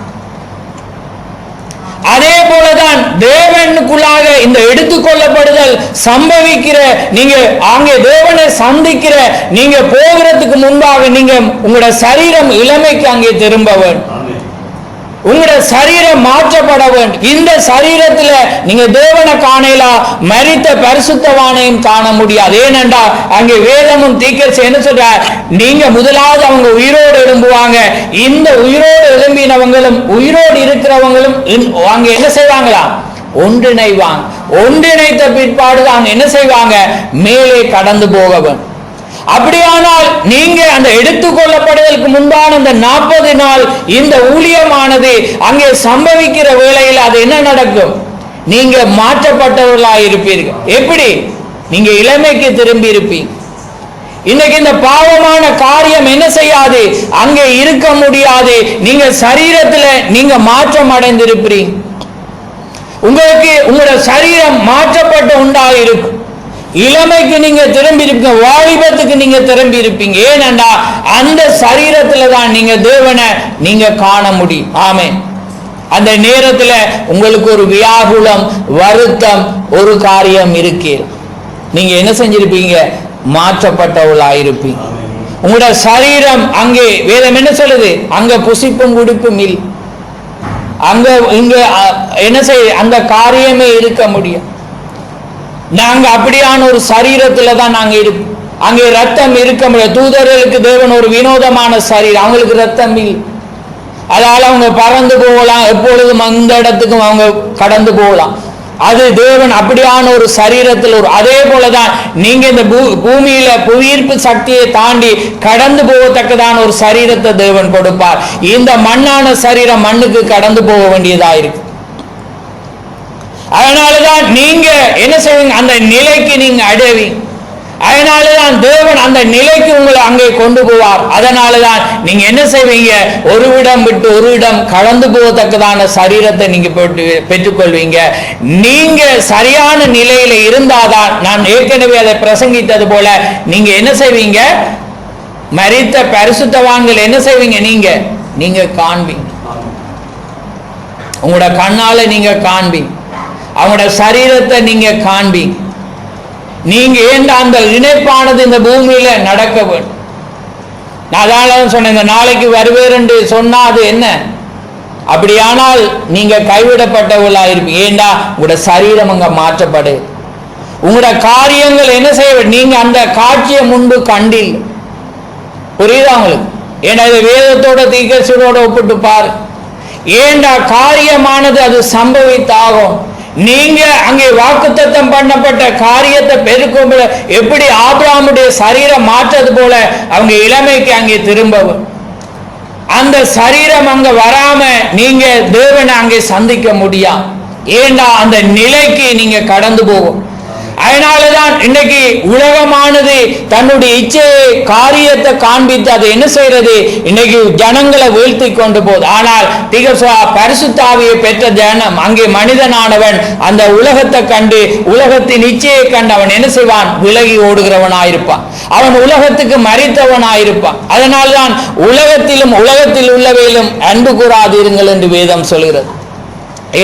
Speaker 1: அதே போலதான் தேவனுக்குள்ளாக இந்த எடுத்துக்கொள்ளப்படுதல் சம்பவிக்கிற, நீங்க அங்கே தேவனை சந்திக்கிற, நீங்க போகிறதுக்கு முன்பாக நீங்க உங்களோட சரீரம் இளமைக்கு அங்கே திரும்ப வேண்டும். உங்களோட சரீரம் மாற்றப்பட வேண்டும். இந்த சரீரத்துல நீங்க தேவனை காணலாம், மரித்த பரிசுத்தவானையும் காண முடியாது. ஏனென்றால் அங்கே வேதமும் தீர்க்கதரிசி என்ன சொல்ற? நீங்க முதலாவது அவங்க உயிரோடு எழும்புவாங்க. இந்த உயிரோடு எழும்பினவங்களும் உயிரோடு இருக்கிறவங்களும் அங்க என்ன செய்வாங்களா? ஒன்றிணைவாங்க. ஒன்றிணைத்த பிற்பாடு அவங்க என்ன செய்வாங்க? மேலே கடந்து போகவன். அப்படியானால் நீங்க அந்த எடுத்துக்கொள்ளப்படுவதற்கு முன்பான அந்த 40 நாள் இந்த ஊழியமானது அங்கே சம்பவிக்கிற வேளையில் அது என்ன நடக்கும்? நீங்க மாற்றப்பட்டவர்களாக இருப்பீர்கள். எப்படி? நீங்க இளமைக்கு திரும்பி இருப்பீங்க. இன்னைக்கு இந்த பாவமான காரியம் என்ன செய்யாது? அங்கே இருக்க முடியாது. நீங்க சரீரத்துல நீங்க மாற்றம் அடைந்திருப்பீங்க. உங்களுக்கு உங்களோட சரீரம் மாற்றப்பட்டு உண்டாக இருக்கும். இளமைக்கு நீங்க திரும்பி இருப்பீங்க. வாலிபத்துக்கு நீங்க திரும்பி இருப்பீங்க. ஏனென்றா அந்த சரீரத்துல தான் நீங்க தேவனை நீங்க காண முடியும். ஆமே. அந்த நேரத்துல உங்களுக்கு ஒரு வியாகுலம், வருத்தம், ஒரு காரியம் இருக்கு. நீங்க என்ன செஞ்சிருப்பீங்க? மாற்றப்பட்டவளாயிருப்பீங்க. உங்களோட சரீரம் அங்கே வேதம் என்ன சொல்லுது? அங்க புசிப்பும் குடிப்பும் இல்லை. அங்க இங்க என்ன செய்ய அந்த காரியமே இருக்க முடியும். நாங்க அப்படியான ஒரு சரீரத்துல தான் நாங்க இருப்போம். அங்கே ரத்தம் இருக்க முடியாது. தூதர்களுக்கு தேவன் ஒரு வினோதமான சரீரம். அவங்களுக்கு ரத்தம் இல்லை. அதனால அவங்க பறந்து போகலாம். எப்பொழுதும் அந்த இடத்துக்கும் அவங்க கடந்து போகலாம். அது தேவன் அப்படியான ஒரு சரீரத்தில் ஒரு அதே போலதான் நீங்க இந்த பூமியில புவியீர்ப்பு சக்தியை தாண்டி கடந்து போகத்தக்கதான ஒரு சரீரத்தை தேவன் கொடுப்பார். இந்த மண்ணான சரீரம் மண்ணுக்கு கடந்து போக வேண்டியதா இருக்கு. அதனாலதான் நீங்க என்ன செய்வீங்க? அந்த நிலைக்கு நீங்க அடைவீங்க. அதனாலதான் தேவன் அந்த நிலைக்கு உங்களை அங்கே கொண்டு போவார். அதனாலதான் நீங்க என்ன செய்வீங்க? ஒரு இடம் விட்டு ஒரு இடம் கடந்து போகத்தக்கதான சரீரத்தை நீங்க பெற்றுக்கொள்வீங்க. நீங்க சரியான நிலையில இருந்தாதான், நான் ஏற்கனவே அதை பிரசங்கித்தது போல, நீங்க என்ன செய்வீங்க? மரித்த பரிசுத்தவான்கள் என்ன செய்வீங்க? நீங்க காண்பீங்க. உங்களோட கண்ணால நீங்க காண்பீங்க. அவங்களோட சரீரத்தை நீங்க காண்பீங்க. நீங்க ஏண்ட அந்த இணைப்பானது இந்த பூமியில நடக்க வேண்டும். நான் அதான் சொன்னேன், இந்த நாளைக்கு வருவேன் என்று சொன்னா அது என்ன? அப்படியானால் நீங்க கைவிடப்பட்டவர்களா இருப்பீங்க. ஏண்டா உங்களோட சரீரம் அங்க மாற்றப்படு. உங்களோட காரியங்கள் என்ன செய்ய? நீங்க அந்த காட்சியை முன்பு கண்டில். புரியுதா உங்களுக்கு? ஏன்னா இது வேதத்தோட தீர்க்கதரிசியோட ஒப்பிட்டு பாரு. ஏண்டா காரியமானது அது சம்பவித்தாகும். நீங்க அங்கே வாக்குத்தத்தம் பண்ணப்பட்ட காரியத்தை பெருக்கும் எப்படி ஆபிரகாமுடைய சரீரம் மாற்றது போல அவங்க இளமைக்கு அங்கே திரும்பவும். அந்த சரீரம் அங்க வராம நீங்க தேவனை அங்கே சந்திக்க முடியாது. ஏண்டா அந்த நிலைக்கு நீங்க கடந்து போகும். அதனாலதான் இன்னைக்கு உலகமானது தன்னுடைய இச்சையை காரியத்தை காண்பித்து அதை என்ன செய்யறது? இன்னைக்கு ஜனங்களை வீழ்த்தி கொண்டு போகுது. ஆனால் பரிசுத்த ஆவியை பெற்ற ஜனம், அங்கே மனிதனானவன் அந்த உலகத்தை கண்டு உலகத்தின் இச்சையை கண்டு அவன் என்ன செய்வான்? விலகி ஓடுகிறவனாயிருப்பான். அவன் உலகத்துக்கு மரித்தவனாயிருப்பான். அதனால்தான் உலகத்திலும் உலகத்தில் உள்ளவையிலும் அன்பு கூறாதீர்கள் என்று வேதம் சொல்கிறது.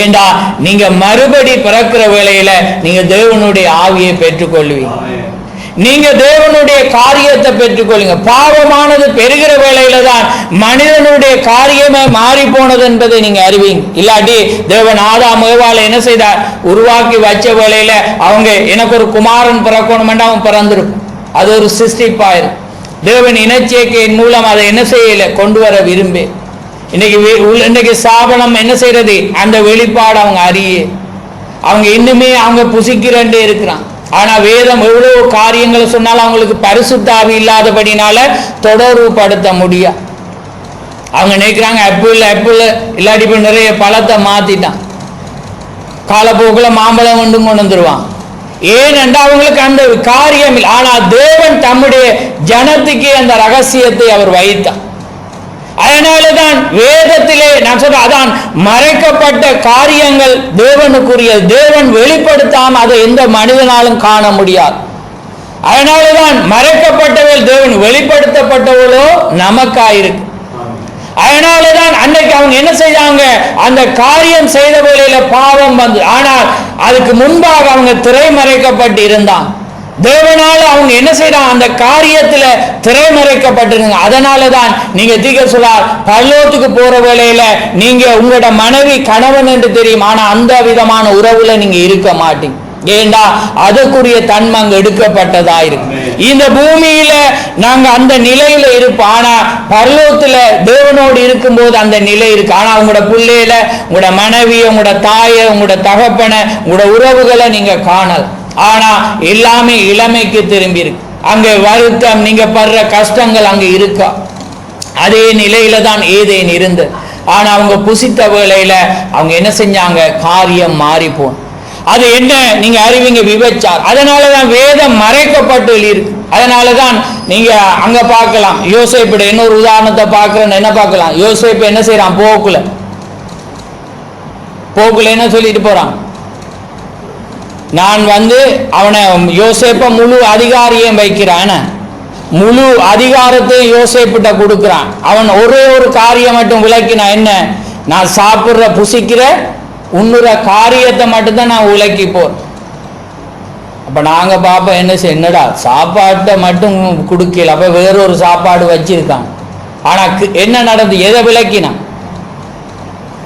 Speaker 1: ஏண்டா நீங்க மறுபடி பிறக்கிற வேளையில நீங்க தேவனுடைய ஆவியை பெற்றுக்கொள்வீங்க. நீங்க தேவனுடைய காரியத்தை பெற்றுக்கொள்ளுங்க. பாவமானது பெருகிற வேளையில தான் மனிதனுடைய காரியமே மாறி போனது என்பதை நீங்க அறிவீங்க. இல்லாட்டி தேவன் ஆதாம் ஏவாளை என்ன செய்தார்? உருவாக்கி வச்ச வேளையில அவங்க எனக்கு ஒரு குமாரன் பிறக்கணும் அவன் பிறந்திருக்கும். அது ஒரு சிருஷ்டிப்பாயிரும். தேவன் இனச்சேர்க்கையின் மூலம் அதை என்ன செய்யல கொண்டு வர விரும்பி இன்னைக்கு சாபனம் என்ன செய்யறது? அந்த வெளிப்பாடு அவங்க அறிய, அவங்க இன்னுமே அவங்க புசிக்கிறண்டே இருக்கிறான். ஆனா வேதம் எவ்வளவு காரியங்களை சொன்னாலும் அவங்களுக்கு பரிசுத்த ஆவி இல்லாதபடினால தொடர்புபடுத்த முடியாது. அவங்க நினைக்கிறாங்க ஆப்பிள் இல்லாட்டி இப்ப நிறைய பழத்தை மாத்திட்டான், காலப்போக்கில் மாம்பழம் கொண்டு வந்துருவான். ஏனென்றால் அவங்களுக்கு அந்த காரியம் இல்லை. ஆனா தேவன் தம்முடைய ஜனத்துக்கு அந்த ரகசியத்தை அவர் வைத்தார். அதனாலதான் வேதத்திலே நான் சொல்றேன், அதான் மறைக்கப்பட்ட காரியங்கள் தேவனுக்குரிய, தேவன் வெளிப்படுத்தாம அதை எந்த மனிதனாலும் காண முடியாது. அதனாலதான் மறைக்கப்பட்டவள் தேவன் வெளிப்படுத்தப்பட்டவளோ நமக்காயிருக்கு. அதனாலதான் அன்னைக்கு அவங்க என்ன செய்தாங்க? அந்த காரியம் செய்த வேளையில பாவம் வந்து, ஆனால் அதுக்கு முன்பாக அவங்க திரைமறைக்கப்பட்டு இருந்தாங்க. தேவனால அவங்க என்ன செய்யறாங்க? அந்த காரியத்துல திரைமறைக்கப்பட்டிருங்க. அதனாலதான் நீங்க தீர்க்க சொல்லார் பரலோகத்துக்கு போற வேளையில நீங்க உங்களோட மனைவி கணவன் என்று தெரியும், ஆனா அந்த விதமான உறவுல நீங்க இருக்க மாட்டீங்க. ஏண்டா அதுக்குரிய தன்மை அங்க எடுக்கப்பட்டதா இருக்கு. இந்த பூமியில நாங்க அந்த நிலையில இருப்போம், ஆனா பரலோகத்துல தேவனோடு இருக்கும் போது அந்த நிலை இருக்கு. ஆனா உங்களோட பிள்ளையில உங்களோட மனைவிய, உங்களோட தாயை, உங்களோட தகப்பனை, உங்களோட உறவுகளை நீங்க காணல். ஆனா எல்லாமே இளமைக்கு திரும்பி இருக்கு. அங்க வருத்தம், நீங்க படுற கஷ்டங்கள் அங்க இருக்கா? அதே நிலையில தான் ஏதேன் இருந்து. ஆனா அவங்க புசித்த வேளையில அவங்க என்ன செஞ்சாங்க? காரியம் மாறி போன. அது என்ன நீங்க அறிவிங்க? விபச்சார். அதனாலதான் வேதம் மறைக்கப்பட்டு இருக்கு. அதனாலதான் நீங்க அங்க பார்க்கலாம், யோசேப்பு இன்னொரு உதாரணத்தை பார்க்கிறேன். என்ன பார்க்கலாம்? யோசேப்பு என்ன செய்யறான்? போக்குல என்ன சொல்லிட்டு போறான்? நான் அவனை யோசேப்ப முழு அதிகாரியம் வைக்கிறான், முழு அதிகாரத்தையும் யோசேப்பிட்ட கொடுக்கிறான். அவன் ஒரே ஒரு காரியம் மட்டும் விளக்கினா என்ன? நான் சாப்பிடுற புசிக்கிற உன்னுற காரியத்தை மட்டும்தான் நான் விளக்கி போறேன். அப்ப நாங்க பாப்பா என்ன செய்ய, என்னடா சாப்பாட்டை மட்டும் கொடுக்கல, அப்ப வேறொரு சாப்பாடு வச்சிருக்கான். ஆனா என்ன நடந்து? எதை விளக்கினான்?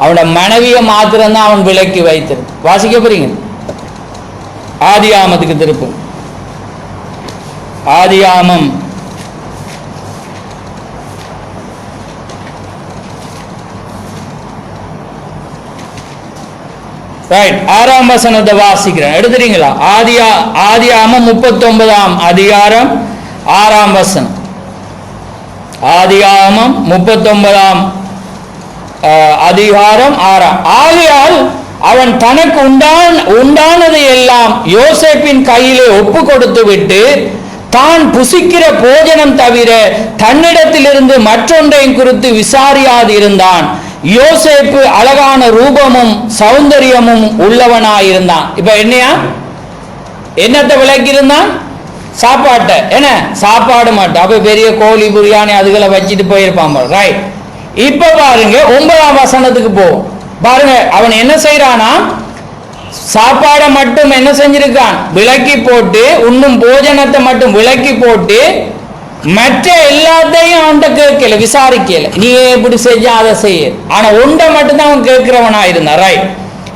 Speaker 1: அவனோட மனைவியை மாத்திரம்தான் அவன் விளக்கி வைத்திருந்தான். வாசிக்க போறீங்க? ஆதியாமத்துக்கு திருப்பு. ஆதியாமம் 6ஆம் வசனத்தை வாசிக்கிறேன். எடுத்துறீங்களா? ஆதியாமம் 39ஆம் அதிகாரம் 6ஆம் வசனம். ஆதியாமம் 39ஆம் அதிகாரம் 6. ஆகையால் அவன் தனக்கு உண்டானதை எல்லாம் யோசேப்பின் கையிலே ஒப்பு கொடுத்து விட்டு தான் புசிக்கிற போஜனம் தவிர தன்னிடத்திலிருந்து மற்றொன்றையும் குறித்து விசாரியாது இருந்தான். யோசேப்பு அழகான ரூபமும் சௌந்தரியமும் உள்ளவனாயிருந்தான். இப்ப என்னத்தை விளக்கி இருந்தான்? சாப்பாட்டை. என்ன சாப்பாடு மாட்டோம். அப்ப பெரிய கோழி பிரியாணி அதுகளை வச்சுட்டு போயிருப்பான். ரைட். இப்ப பாருங்க 9ஆம் வசனத்துக்கு போவோம். பாருங்க அவன் என்ன செய்யறானா? சாப்பாடை மட்டும் என்ன செஞ்சிருக்கான்? விலக்கி போட்டு, உண்ணும் போஜனத்தை மட்டும் விலக்கி போட்டு மற்ற எல்லாத்தையும் அவன்கிட்ட கேட்கல, விசாரிக்கல. நீ எப்படி செஞ்ச அதை செய்ய. ஆனா ஒன்றை மட்டும்தான் அவன் கேட்கிறவனா இருந்தான். ரைட்.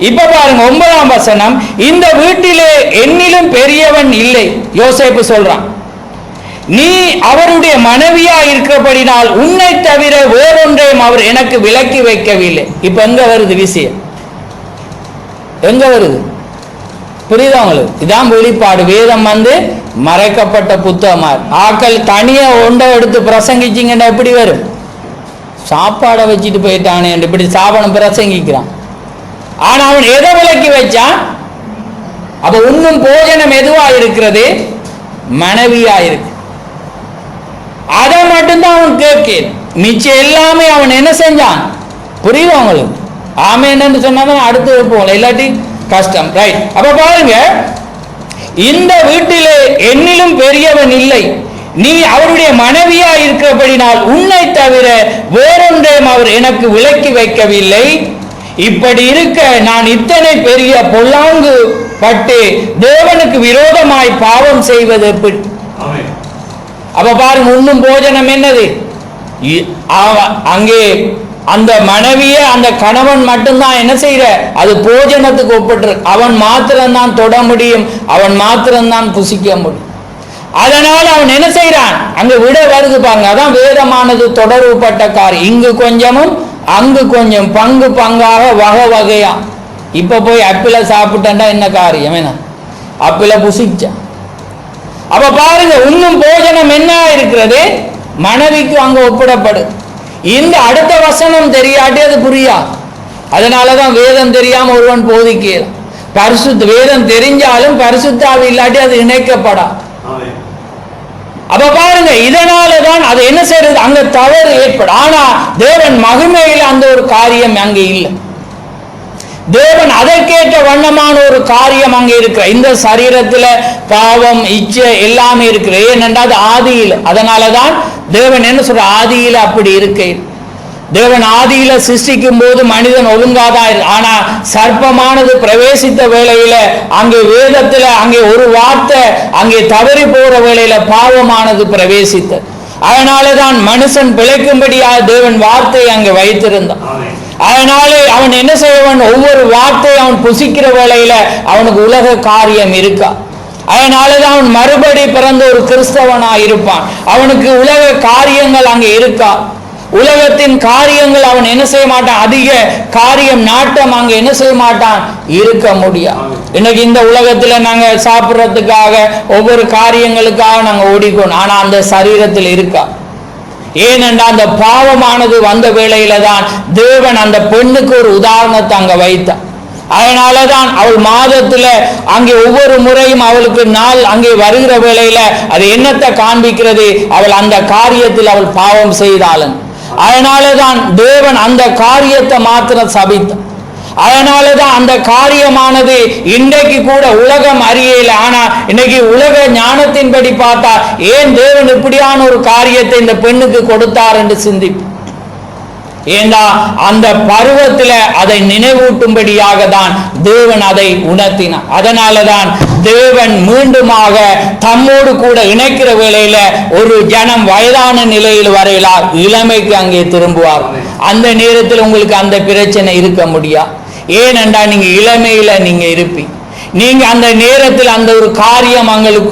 Speaker 1: இப்ப பாருங்க 9ஆம் வசனம். இந்த வீட்டிலே என்னிலும் பெரியவன் இல்லை. யோசேப்பு சொல்றான், நீ அவருடைய மனைவியா இருக்கிறபடினால் உன்னை தவிர வேறொன்றையும் அவர் எனக்கு விலக்கி வைக்கவில்லை. இப்ப எங்க வருது விஷயம்? எங்க வருது? புரியுதா உங்களுக்கு? இதான் வெளிப்பாடு. வேதம் மறைக்கப்பட்ட புத்தகமா. ஆக்கள் தனியா ஒன்றை எடுத்து பிரசங்கிச்சிங்கன்னா எப்படி வரும்? சாப்பாடை வச்சுட்டு போயிட்டானே என்று இப்படி சாபனம் பிரசங்கிக்கிறான். ஆனா அவன் எதை விலக்கி வச்சான்? அப்ப உண்ணும் போஜனம் எதுவா இருக்கிறது? மனைவியா இருக்கு. அதை மட்டும்தான் அவன் கேட்க. மிச்சம் எல்லாமே அவன் என்ன செஞ்சான்? புரியுது அவங்களுக்கு? ஆமே என்னன்னு சொன்னாதான் அடுத்து போகல, இல்லாட்டி கஷ்டம். ரைட். அப்ப பாருங்க, இந்த வீட்டிலே என்னிலும் பெரியவன் இல்லை. நீ அவருடைய மனைவியா இருக்கிறபடினால் உன்னை தவிர வேறொன்றையும் அவர் எனக்கு விலக்கி வைக்கவில்லை. இப்படி இருக்க நான் இத்தனை பெரிய பொல்லாங்கு பட்டு தேவனுக்கு விரோதமாய் பாவம் செய்வது எப்படி? அப்ப பாருங்க, உண்ணும் போஜனம் என்னது? அங்கே அந்த மனைவிய அந்த கணவன் மட்டும்தான் என்ன செய்யற? அது போஜனத்துக்கு ஒப்பிட்டு அவன் மாத்திரம்தான் தொட முடியும், அவன் மாத்திரம்தான் புசிக்க முடியும். அதனால அவன் என்ன செய்யறான், அங்க விட வருது பாருங்க. அதான் வேதமானது தொடர்புப்பட்ட காரியம். இங்கு கொஞ்சமும் அங்கு கொஞ்சம், பங்கு பங்காக வகை வகையா. இப்ப போய் அப்பிள சாப்பிட்டா என்ன காரியம், என்ன அப்பிள புசிச்சா. அப்ப பாருங்க, இன்னும் போஜனம் என்ன இருக்கிறது, மனைவிக்கு அங்க ஒப்பிடப்படு. இந்த அடுத்த வசனம் தெரியாட்டி அது புரியா. அதனாலதான் வேதம் தெரியாம ஒருவன் போதிக்கலாம். பரிசுத்த வேதம் தெரிஞ்சாலும் பரிசுத்தாவி இல்லாட்டி அது இணைக்கப்படா. அப்ப பாருங்க, இதனாலதான் அது என்ன செய்யறது, அங்க தவறு ஏற்படும். ஆனா தேவன் மகிமையில் அந்த ஒரு காரியம் அங்கே இல்லை. தேவன் அதற்கேற்ற வண்ணமான ஒரு காரியம் அங்கே இருக்கிற. இந்த சரீரத்துல பாவம் இச்சை எல்லாமே இருக்கிற. ஏனென்றால் ஆதியில். அதனாலதான் தேவன் என்ன சொல்ற, ஆதியில அப்படி இருக்க. தேவன் ஆதியில சிருஷ்டிக்கும் போது மனிதன் ஒழுங்காதான். ஆனா சர்ப்பமானது பிரவேசித்த வேளையில அங்கே வேதத்துல அங்கே ஒரு வார்த்தை அங்கே தவறி போற வேளையில பாவமானது பிரவேசித்தது. அதனாலதான் மனுஷன் பிழைக்கும்படியாக தேவன் வார்த்தையை அங்கே வைத்திருந்தான். அதனாலே அவன் என்ன செய்வன், ஒவ்வொரு வார்த்தையை அவன் புசிக்கிற வேளையில அவனுக்கு உலக காரியம் இருக்கா. அதனாலதான் அவன் மறுபடி பிறந்த ஒரு கிறிஸ்தவனா இருப்பான். அவனுக்கு உலக காரியங்கள் அங்கே இருக்கா. உலகத்தின் காரியங்கள் அவன் என்ன செய்ய மாட்டான், அதிக காரியம் நாட்டம் அங்க என்ன செய்ய மாட்டான், இருக்க முடியாது. இன்னைக்கு இந்த உலகத்துல நாங்க சாப்பிட்றதுக்காக ஒவ்வொரு காரியங்களுக்காக நாங்க ஓடிக்கணும். ஆனா அந்த சரீரத்தில் இருக்கா. ஏனென்றால் அந்த பாவமானது வந்த வேளையில தான் தேவன் அந்த பெண்ணுக்கு ஒரு உதாரணத்தை அங்க வைத்தார். அதனாலதான் அவள் மாதத்துல அங்கே ஒவ்வொரு முறையும் அவளுக்கு நாள் அங்கே வருகிற வேளையில அது என்னத்தை காண்பிக்கிறது, அவள் அந்த காரியத்தில் அவள் பாவம் செய்தாளன். அதனாலதான் தேவன் அந்த காரியத்தை மாத்திரம் சபித்தார். அதனாலதான் அந்த காரியமானது இன்றைக்கு கூட உலகம் அறியல. ஆனா இன்னைக்கு உலக ஞானத்தின்படி பார்த்தா ஏன் தேவன் இப்படியான ஒரு காரியத்தை இந்த பெண்ணுக்கு கொடுத்தார் என்று சிந்திப்பு. ஏண்டா அந்த பருவத்தில் அதை நினைவூட்டும்படியாக தான் தேவன் அதை உணர்த்தினார். அதனாலதான் தேவன் மீண்டுமாக தம்மோடு கூட இணைக்கிற வேளையில ஒரு ஜனம் வயதான நிலையில் வரையிலார் இளமைக்கு அங்கே திரும்புவார். அந்த நேரத்தில் உங்களுக்கு அந்த பிரச்சனை இருக்க முடியாது. ஏனென்றா நீங்க இளமையில நீங்க இருப்பீங்க. நீங்க அந்த நேரத்தில் அந்த ஒரு காரியம்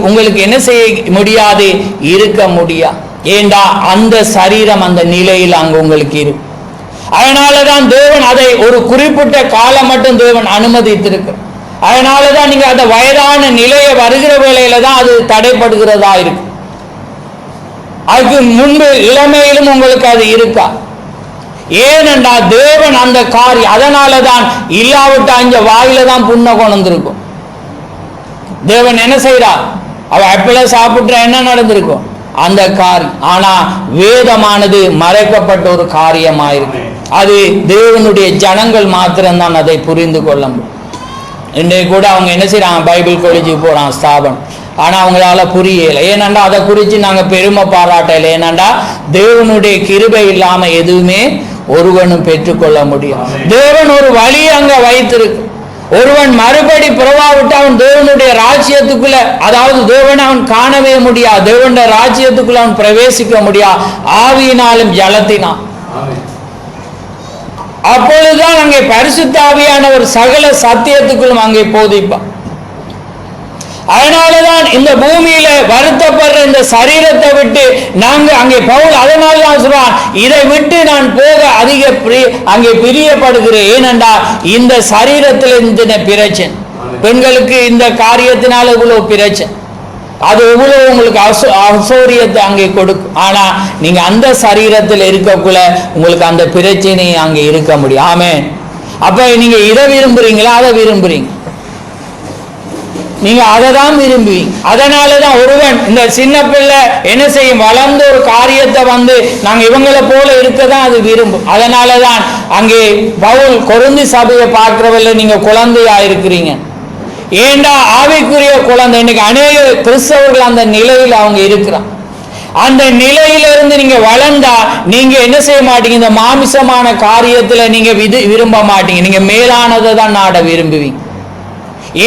Speaker 1: உங்களுக்கு என்ன செய்ய முடியாது, இருக்க முடியாது. ஏண்டா அந்த சரீரம் அந்த நிலையில் அங்க உங்களுக்கு இருக்கு. அதனாலதான் தேவன் அதை ஒரு குறிப்பிட்ட காலம் மட்டும் தேவன் அனுமதித்திருக்கிறார். அதனாலதான் நீங்க அந்த வயதான நிலையை வருகிற வேளையில தான் அது தடைப்படுகிறதா இருக்கு. அதுக்கு முன்பு இளமையிலும் உங்களுக்கு அது இருக்கா. ஏனென்றா தேவன் அந்த காரியம். அதனாலதான் இல்லாவிட்டா இங்க வாயில தான் புண்ணை கொண்டிருக்கும். தேவன் என்ன செய்யறார், அவ அப்பள சாப்பிட்ற என்ன நடந்திருக்கும் அந்த காரியம். ஆனா வேதமானது மறைக்கப்பட்ட ஒரு காரியமாயிருக்கு. அது தேவனுடைய ஜனங்கள் மாத்திரம்தான் அதை புரிந்து கொள்ள முடியும். இன்றைக்கு கூட அவங்க என்ன செய்யறாங்க, பைபிள் காலேஜுக்கு போறாங்க ஸ்தாபனம். ஆனா அவங்களால புரியல. ஏனண்டா அதை குறித்து நாங்க பெருமை பாராட்டல. ஏனண்டா தேவனுடைய கிருபை இல்லாம எதுவுமே ஒருவனும் பெற்றுக்கொள்ள முடியும். தேவன் ஒரு வழி அங்க வைத்திருக்கு. ஒருவன் மறுபடி பிறவாவிட்டு அவன் தேவனுடைய ராஜ்யத்துக்குள்ள, அதாவது தேவன் அவன் காணவே முடியாது. தேவனுடைய ராஜ்யத்துக்குள்ள அவன் பிரவேசிக்க முடியாது, ஆவியினாலும் ஜலத்தினால். அப்பொழுதுதான் அங்கே பரிசுத்த ஆவியானவர் சகல சத்தியத்துக்குள்ளும் அங்கே போதிப்பார். அதனாலதான் இந்த பூமியில வருத்தப்படுற இந்த சரீரத்தை விட்டு நாங்க அங்கே பவுல் அதனால்தான் சொல்றான், இதை விட்டு நான் போக அதிக அங்கே பிரியப்படுகிறேன். ஏனென்றா இந்த சரீரத்தில் இந்த பிரச்சனை, பெண்களுக்கு இந்த காரியத்தினால இவ்வளவு பிரச்சனை, அது எவ்வளவு உங்களுக்கு அசௌரியத்தை அங்கே கொடுக்கும். ஆனா நீங்க அந்த சரீரத்தில் இருக்கக்குள்ள உங்களுக்கு அந்த பிரச்சனையை அங்கே இருக்க முடியும். ஆமென். அப்ப நீங்க இதை விரும்புறீங்களா, அதை விரும்புறீங்க, நீங்க அதை தான் விரும்புவீங்க. அதனாலதான் ஒருவன் இந்த சின்ன பிள்ளை என்ன செய்யும், வளர்ந்த ஒரு காரியத்தை நாங்க இவங்களை போல இருக்கதான் அது விரும்பும். அதனாலதான் அங்கே பவுல் கொரிந்தி சபையை பார்க்கிறவல்ல, நீங்க குழந்தையா இருக்கிறீங்க. ஏண்டா ஆவிக்குரிய குழந்தை. இன்னைக்கு அநேக கிறிஸ்தவர்கள் அந்த நிலையில் அவங்க இருக்கிறான். அந்த நிலையிலிருந்து நீங்க வளர்ந்தா நீங்க என்ன செய்ய மாட்டீங்க, இந்த மாமிசமான காரியத்துல நீங்க விரும்ப மாட்டீங்க. நீங்க மேலானதை தான் நாட விரும்புவீங்க.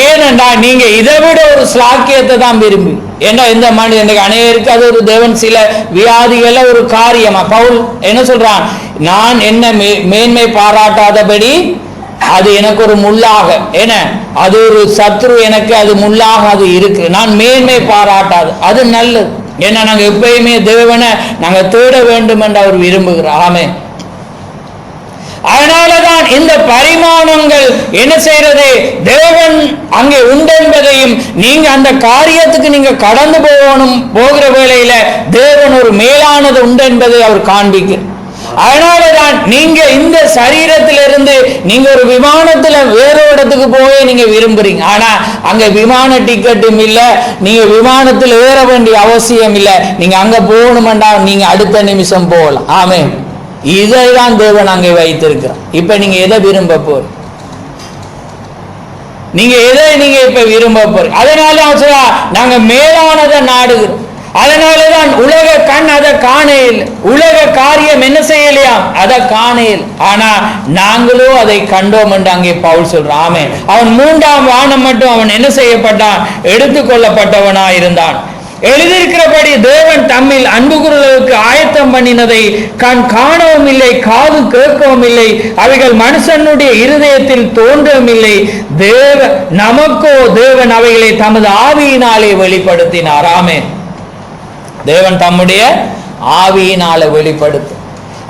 Speaker 1: ஏனென்றா நீங்க இதை விட ஒரு ஸ்லாக்கியத்தை தான் விரும்பி. ஏன்னா இந்த மனிதன் அநேகருக்கு அது ஒரு தேவன் சில வியாதிகள ஒரு காரியமா. பவுல் என்ன சொல்றான், நான் என்ன மேன்மை பாராட்டாதபடி அது எனக்கு ஒரு முள்ளாக, என்ன அது ஒரு சத்ரு, எனக்கு அது முள்ளாக அது இருக்கு, நான் மேன்மை பாராட்டாது, அது நல்லது. ஏன்னா நாங்க எப்பயுமே தேவனை நாங்க தேட வேண்டும் என்று அவர் விரும்புகிறார். ஆமென். அதனாலதான் இந்த பரிமாணங்கள் என்ன செய்யறது, தேவன் அங்கே உண்டு என்பதையும் நீங்க அந்த காரியத்துக்கு நீங்க கடந்து போகிற வேளையில தேவன் ஒரு மேலானது உண்டு என்பதை அவர் காண்பிக்கிறார். அதனாலதான் நீங்க இந்த சரீரத்திலிருந்து நீங்க ஒரு விமானத்துல வேற இடத்துக்கு போய் நீங்க விரும்புறீங்க. ஆனா அங்க விமான டிக்கெட்டும் இல்ல, நீங்க விமானத்தில் ஏற வேண்டிய அவசியம் இல்லை. நீங்க அங்க போகணுமெண்டா நீங்க அடுத்த நிமிஷம் போகலாம். ஆமென். இதைதான் தேவன் அங்கே வைத்திருக்கிறார். இப்ப நீங்க எதை விரும்ப போற, நீங்க எதை நீங்க இப்ப விரும்ப போற. அதனால நாங்க மேலானதை நாடுகிறோம். அதனாலதான் உலக கண் அதை காணையில், உலக காரியம் என்ன செய்யலையாம் அதை காணையில், ஆனா நாங்களோ அதை கண்டோம் என்று அங்கே பவுல் சொல்றான். ஆமென். அவன் 3ஆம் வானம் மட்டும் அவன் என்ன செய்யப்பட்டான், எடுத்துக்கொள்ளப்பட்டவனா இருந்தான். எழுதியிருக்கிறபடி தேவன் தம்மில் அன்பு கூறுவதற்கு ஆயத்தம் பண்ணினதை கண் காணவும் இல்லை, காது கேட்கவும் இல்லை, அவைகள் மனுஷனுடைய இருதயத்தில் தோன்றவும் இல்லை. நமக்கோ தேவன் அவைகளை தமது ஆவியினாலே வெளிப்படுத்தினார். ஆமென். தேவன் தம்முடைய ஆவியினால வெளிப்படுத்தும்.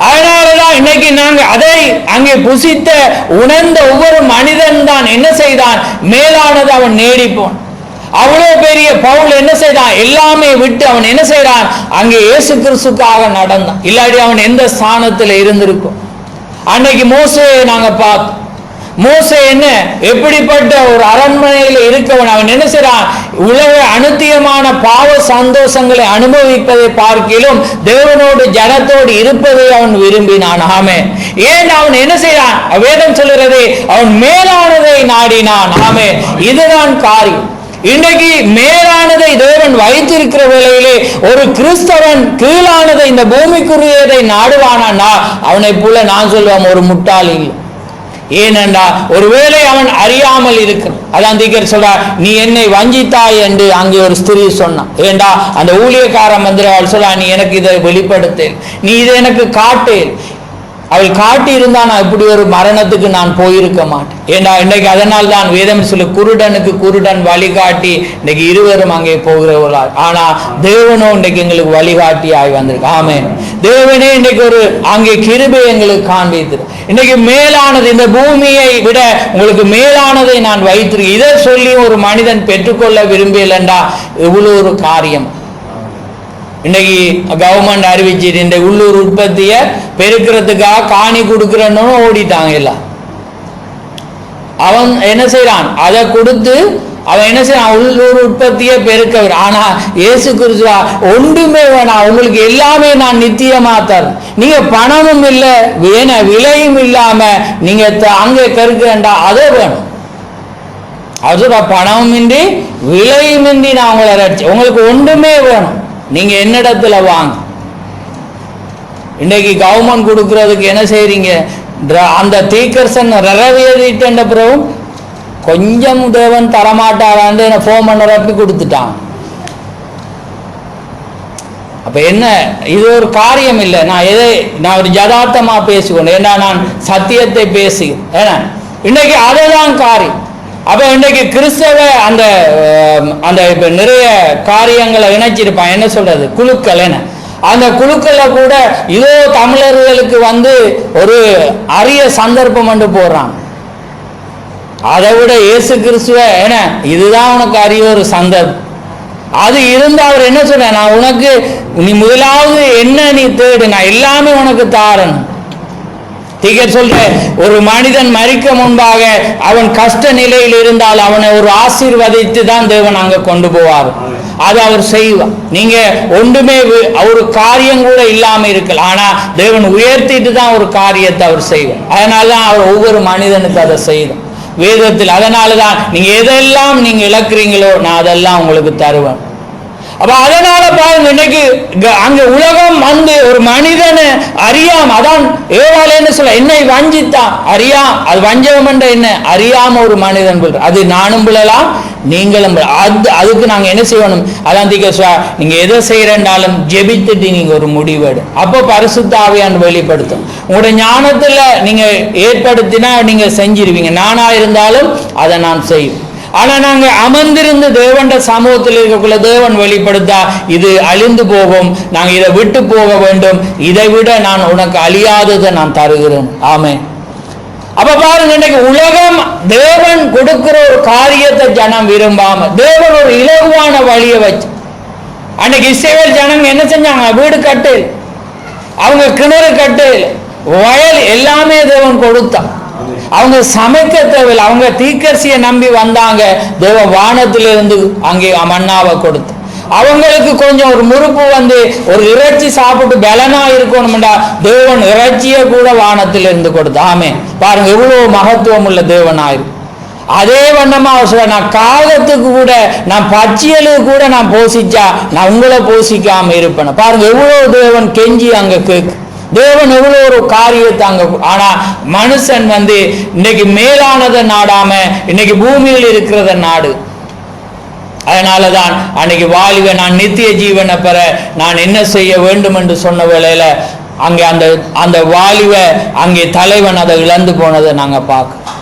Speaker 1: அதனாலதான் இன்னைக்கு நாங்க அதை அங்கே புசித்த உணர்ந்த ஒவ்வொரு மனிதன் தான் என்ன செய்தான், மேலானது அவன் நேடிப்போன். அவ்வளவு பெரிய பவுல் என்ன செய்தான், எல்லாமே விட்டு அவன் என்ன செய்யறான், அங்கே இயேசு கிறிஸ்துக்காக நடந்தான். இல்லாட்டி அவன் எந்த ஸ்தானத்தில் இருந்திருக்கும். அன்னைக்கு மோசேயை நாங்க பார்த்தோம். மோசே என்ன எப்படிப்பட்ட ஒரு அரண்மனையில் இருக்கவன், அவன் என்ன செய்றான், உலக அனுத்தியமான பாவ சந்தோஷங்களை அனுபவிப்பதை பார்க்கிலும் தேவனோடு ஜனத்தோடு இருப்பதை அவன் விரும்பினான். ஆமென். ஏன் அவன் என்ன செய்றான், வேதம் சொல்கிறது அவன் மேலானதை நாடினான். ஆமென். இதுதான் காரியம். இன்றைக்கு மேலானதை தேவன் வைத்திருக்கிற வேளையிலே ஒரு கிறிஸ்தவன் கீழானதை இந்த பூமிக்குரியதை நாடுவானா, அவனை போல நான் சொல்லுவான் ஒரு முட்டாள் இல்லை. ஏனென்றா ஒருவேளை அவன் அறியாமல் இருக்கிறான். அதான் தீக்கர் சொல்றார், நீ என்னை வஞ்சித்தாய் என்று அங்கே ஒரு ஸ்திரீ சொன்னான். ஏண்டா அந்த ஊழியக்காரன் மந்திரவாள் சொல்றா, நீ எனக்கு இதை வெளிப்படுத்தேன், நீ இதை எனக்கு காட்டேன். அவள் காட்டி இருந்தா நான் இப்படி ஒரு மரணத்துக்கு நான் போயிருக்க மாட்டேன். ஏண்டா இன்னைக்கு அதனால் தான் வேதம் சொல்ல, குருடனுக்கு குருடன் வழிகாட்டி இன்னைக்கு இருவரும் அங்கே போகிறவர்களால். ஆனா தேவனோ இன்னைக்கு எங்களுக்கு வழிகாட்டி ஆகி வந்திருக்கு. ஆமென். தேவனே இன்னைக்கு ஒரு அங்கே கிருபை எங்களுக்கு காண்பித்து இன்னைக்கு மேலானது, இந்த பூமியை விட உங்களுக்கு மேலானதை நான் வைத்திருக்கேன். இதை சொல்லி ஒரு மனிதன் பெற்றுக்கொள்ள விரும்பலண்டா இவ்வளவு ஒரு காரியம். இன்னைக்கு கவர்மெண்ட் அறிவிச்சிட்டு இந்த உள்ளூர் உற்பத்தியை பெருக்கிறதுக்காக காணி கொடுக்கிறன்னு ஓடிட்டாங்க எல்லாம். அவன் என்ன செய்யறான், அதை கொடுத்து அவன் என்ன செய்யறான், உள்ளூர் உற்பத்தியை பெருக்க. ஆனா இயேசு கிறிஸ்துவா ஒன்றுமே வேணாம், உங்களுக்கு எல்லாமே நான் நித்தியமா தரேன். நீங்க பணமும் இல்லை, விலையும் இல்லாம நீங்க அங்கே கருக்கிறண்டா அதை வேணும். அது பணமும் இன்றி விலையும் இன்றி நான் உங்களை ரட்சி, உங்களுக்கு ஒன்றுமே வேணும், நீங்க என்னிடத்துல வாங்க. இன்னைக்கு கவர்மெண்ட் கொடுக்கறதுக்கு என்ன செய்றீங்க, அந்த தீக்கர்சன் நிறைவேறிட்ட பிறகு கொஞ்சம் தேவன் தரமாட்டாரான்னு என்ன ஃபோன் பண்ணி கொடுத்துட்டான். அப்ப என்ன, இது ஒரு காரியம் இல்லை. நான் ஒரு யதார்த்தமா பேசிக்கொண்டேன், ஏன்னா நான் சத்தியத்தை பேசுகிறேன். ஏன்னா இன்னைக்கு அதுதான் காரியம். அப்ப இன்னைக்கு கிறிஸ்தவ அந்த அந்த இப்ப நிறைய காரியங்களை இணைச்சிருப்பான். என்ன சொல்றது, குழுக்கள். என்ன அந்த குழுக்களை கூட இதோ தமிழர்களுக்கு ஒரு அரிய சந்தர்ப்பம் என்று போடுறான். அதை விட இயேசு கிறிஸ்துவ என்ன, இதுதான் உனக்கு அரிய ஒரு சந்தர்ப்பம். அது இருந்து அவர் என்ன சொல்ற, நான் உனக்கு நீ முதலாவது என்ன நீ தேடு, நான் எல்லாமே உனக்கு தாரன். தீக்கர் சொல்ற, ஒரு மனிதன் மரிக்க முன்பாக அவன் கஷ்ட நிலையில் இருந்தால் அவனை ஒரு ஆசீர்வதித்து தான் தேவன் அங்க கொண்டு போவார். அது அவர் செய்வார். நீங்க ஒன்றுமே ஒரு காரியம் கூட இல்லாம இருக்கலாம், ஆனா தேவன் உயர்த்திட்டு தான் ஒரு காரியத்தை அவர் செய்வார். அதனாலதான் அவர் ஒவ்வொரு மனிதனுக்கு அதை செய்தார் வேதத்தில். அதனாலதான் நீங்க எதெல்லாம் நீங்க இழக்கிறீங்களோ நான் அதெல்லாம் உங்களுக்கு தருவேன். அப்ப அதனால பாருங்க, இன்னைக்கு அங்க உலகம் ஒரு மனிதனை அறியாம, அதான் ஏவாளேன்னு சொல்ல, என்னை வஞ்சித்தான் அறியாம, அது வஞ்சகம் என்ற என்ன அறியாம ஒரு மனிதன் அது நானும் பிள்ளலாம் நீங்களும் அதுக்கு நாங்க என்ன செய்யணும்? அதான் நீங்க எதை செய்யறேன்றாலும் ஜெபித்துட்டு நீங்க ஒரு முடிவெடு. அப்போ பரிசுத்த ஆவியானவர் வெளிப்படுத்தும். உங்களுடைய ஞானத்துல நீங்க ஏற்படுத்தினா நீங்க செஞ்சிருவீங்க. நானா இருந்தாலும் அதை நான் செய்வேன். ஆனா நாங்க அமர்ந்திருந்து தேவன் சமூகத்தில் இருக்கக்குள்ள தேவன் வெளிப்படுத்தா இது அழிந்து போகும், நாங்க இதை விட்டு போக வேண்டும், இதை விட நான் உனக்கு அழியாததை நான் தருகிறேன். ஆமே. அப்ப பாருங்க, இன்னைக்கு உலகம் தேவன் கொடுக்கிற ஒரு காரியத்தை ஜனம் விரும்பாம தேவன் ஒரு இலகுவான வழியை வச்சு அன்னைக்கு இஸ்ரவேல் ஜனங்க என்ன செஞ்சாங்க? வீடு கட்டு, அவங்க கிணறு கட்டு, வயல் எல்லாமே தேவன் கொடுத்தான். அவங்க சமைக்க தேவையில்லை. அவங்க தீக்கர்சியை நம்பி வந்தாங்க. தேவ வானத்திலிருந்து அங்கே மன்னாவை கொடுத்து அவங்களுக்கு கொஞ்சம் ஒரு முறுப்பு வந்து ஒரு இறைச்சி சாப்பிட்டு பலனா இருக்கணும்டா தேவன் இறைச்சியை கூட வானத்திலிருந்து கொடுத்து. ஆமே. பாருங்க எவ்வளவு மகத்துவம் உள்ள தேவனாயிருக்கு. அதே வண்ணமா நான் காகத்துக்கு கூட நான் பச்சியலுக்கு கூட நான் போஷிச்சா நான் உங்களை போஷிக்காம இருப்பேன். பாருங்க எவ்வளவு தேவன் கெஞ்சி அங்க கேக்கு. தேவன் எவ்வளவு ஒரு காரியத்தை அங்க. ஆனா மனுஷன் வந்து இன்னைக்கு மேலானதை நாடாம இன்னைக்கு பூமியில் இருக்கிறத நாடு. அதனாலதான் அன்னைக்கு வாலிப நான் நித்திய ஜீவனை பெற நான் என்ன செய்ய வேண்டும் என்று சொன்ன வேளையில அங்கே அந்த வாலிப அங்கே தலைவன் அதை இழந்து போனதை நாங்க பார்க்க.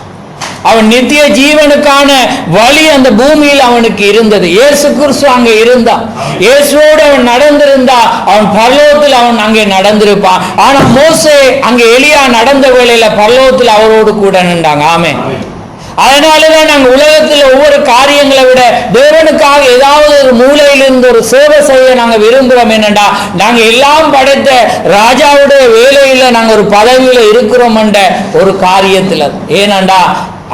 Speaker 1: அவன் நித்திய ஜீவனுக்கான வழி அந்த பூமியில் அவனுக்கு இருந்தது. இயேசு கிறிஸ்து அங்கே இருந்தான். இயேசுவோடு அவன் நடந்திருந்தா அவன் பரலோகத்தில் அவன் அங்கே நடந்திருப்பான். ஆனா மோசே அங்கே எலியா நடந்த வேளையில பரலோகத்தில் அவரோடு கூட நின்றாங்க. ஆமே. அதனாலதான் நாங்க உலகத்துல ஒவ்வொரு காரியங்களை விட தேவனுக்காக ஏதாவது ஒரு மூலையிலிருந்து ஒரு சேவை செய்ய நாங்க விரும்புகிறோம். என்னண்டா நாங்க எல்லாம் படைத்த ராஜாவுடைய வேலையில நாங்க ஒரு பதவியில இருக்கிறோம் என்ற ஒரு காரியத்துல. ஏனண்டா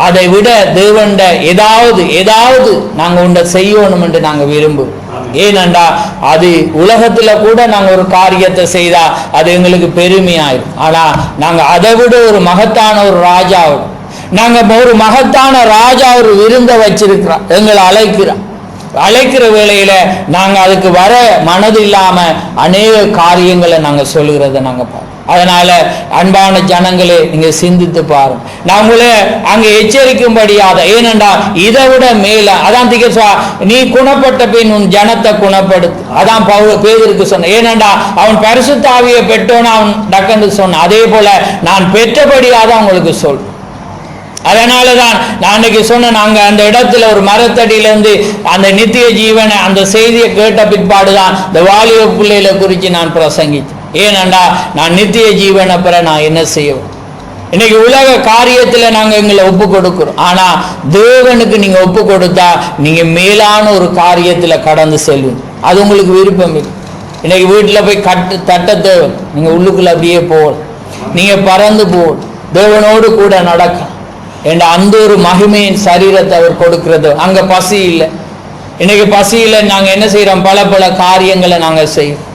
Speaker 1: அதை விட தேவண்ட ஏதாவது நாங்க உண்ட செய்யணும் என்று நாங்க விரும்புவோம். ஏனண்டா அது உலகத்துல கூட நாங்க ஒரு காரியத்தை செய்தா அது எங்களுக்கு பெருமையாயிரும். ஆனா நாங்க அதை விட ஒரு மகத்தான ஒரு ராஜாவோட நாங்க ஒரு மகத்தான ராஜா ஒரு விருந்த வச்சிருக்கிறோம். எங்களை அழைக்கிற வேளையில நாங்க அதுக்கு வர மனது இல்லாம அநேக காரியங்களை நாங்க சொல்லுகிறத நாங்க பார்ப்போம். அதனால அன்பான ஜனங்களே நீங்க சிந்தித்து பாருங்க. நான் உங்களை அங்க எச்சரிக்கும்படியாத. ஏனென்றா இதை விட மேல அதான் நீ குணப்பட்ட பின் உன் ஜனத்தை குணப்படுத்து. அதான் பேதுருக்கு சொன்ன. ஏனென்றா அவன் பரிசுத்த ஆவியை பெற்றோன்னு அவன் டக்குன்னு சொன்னான். அதே போல நான் பெற்றபடியாதான் உங்களுக்கு சொல். அதனாலதான் நான் அன்னைக்கு சொன்னேன், நாங்க அந்த இடத்துல ஒரு மரத்தடியிலிருந்து அந்த நித்திய ஜீவனை அந்த செய்தியை கேட்ட பிற்பாடுதான் இந்த வாலிப பிள்ளைகளை குறித்து நான் பிரசங்கித்தேன். ஏனண்டா நான் நித்திய ஜீவனை பெற நான் என்ன செய்வோம்? இன்னைக்கு உலக காரியத்துல நாங்க எங்களை ஒப்பு கொடுக்கிறோம். ஆனா தேவனுக்கு நீங்க ஒப்பு கொடுத்தா நீங்க மேலான ஒரு காரியத்துல கடந்து செல்வீங்க. அது உங்களுக்கு விருப்பம் இல்லை. இன்னைக்கு வீட்டுல போய் தட்ட தேவன் நீங்க உள்ளுக்குள்ள அப்படியே போகணும். நீங்க பறந்து போகணும். தேவனோடு கூட நடக்க என்ற அந்த ஒரு மகிமையின் சரீரத்தை அவர் கொடுக்கிறது. அங்க பசி இல்லை. இன்னைக்கு பசி இல்லை. நாங்க என்ன செய்யறோம்? பல காரியங்களை நாங்க செய்யறோம்.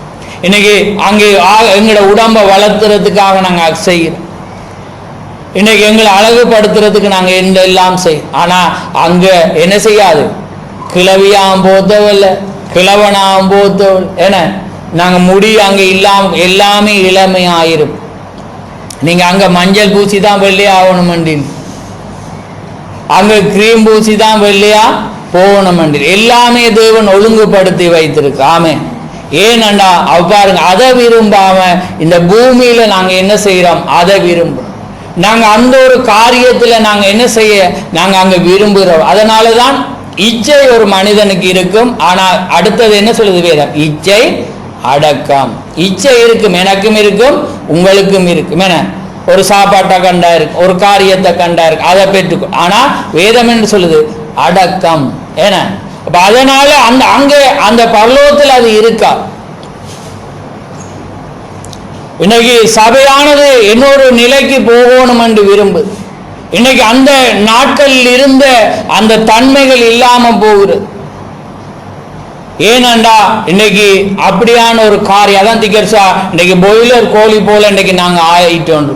Speaker 1: இன்னைக்கு அங்கே எங்களோட உடம்பை வளர்த்துறதுக்காக நாங்க செய்யறோம். இன்னைக்கு எங்களை அழகுபடுத்துறதுக்கு நாங்க எல்லாம் செய்யும். ஆனா அங்க என்ன செய்யாது? கிளவியாம் போத்தவல்ல, கிழவனாம் போத்தவல் என நாங்க முடி அங்க இல்லாம எல்லாமே இளமையாயிரும். நீங்க அங்க மஞ்சள் பூசி தான் வெள்ளையா ஆகணும். அங்க கிரீம் பூசி தான் வெள்ளையா போகணும். எல்லாமே தேவன் ஒழுங்குபடுத்தி வைத்திருக்கு. ஆமே. ஏனண்டா பாருங்க, அதை விரும்பாம இந்த பூமியில நாங்க என்ன செய்யறோம்? அதை விரும்புறோம். நாங்க அந்த ஒரு காரியத்துல நாங்க என்ன செய்ய நாங்க அங்க விரும்புகிறோம். அதனாலதான் இச்சை ஒரு மனிதனுக்கு இருக்கும். ஆனா அடுத்தது என்ன சொல்லுது வேதம்? இச்சை அடக்கம். இச்சை இருக்கும், எனக்கும் இருக்கும், உங்களுக்கும் இருக்கும். என ஒரு சாப்பாட்டை கண்டா இருக்கு, ஒரு காரியத்தை கண்டா இருக்கு, அதை பெற்றுக்கோ. ஆனா வேதம் என்று சொல்லுது அடக்கம். ஏன அதனால அங்க அந்த பரலோகத்தில் அது இருக்கா. இன்னைக்கு சபையானது இன்னொரு நிலைக்கு போகணும் என்று விரும்பு. இன்னைக்கு அந்த நாட்களில் இருந்த அந்த தன்மைகள் இல்லாம போகிறது. ஏனண்டா இன்னைக்கு அப்படியான ஒரு காரியம். அதான் திகர்சா இன்னைக்கு பாய்லர் கோழி போல இன்னைக்கு நாங்க ஆயிட்டோம்.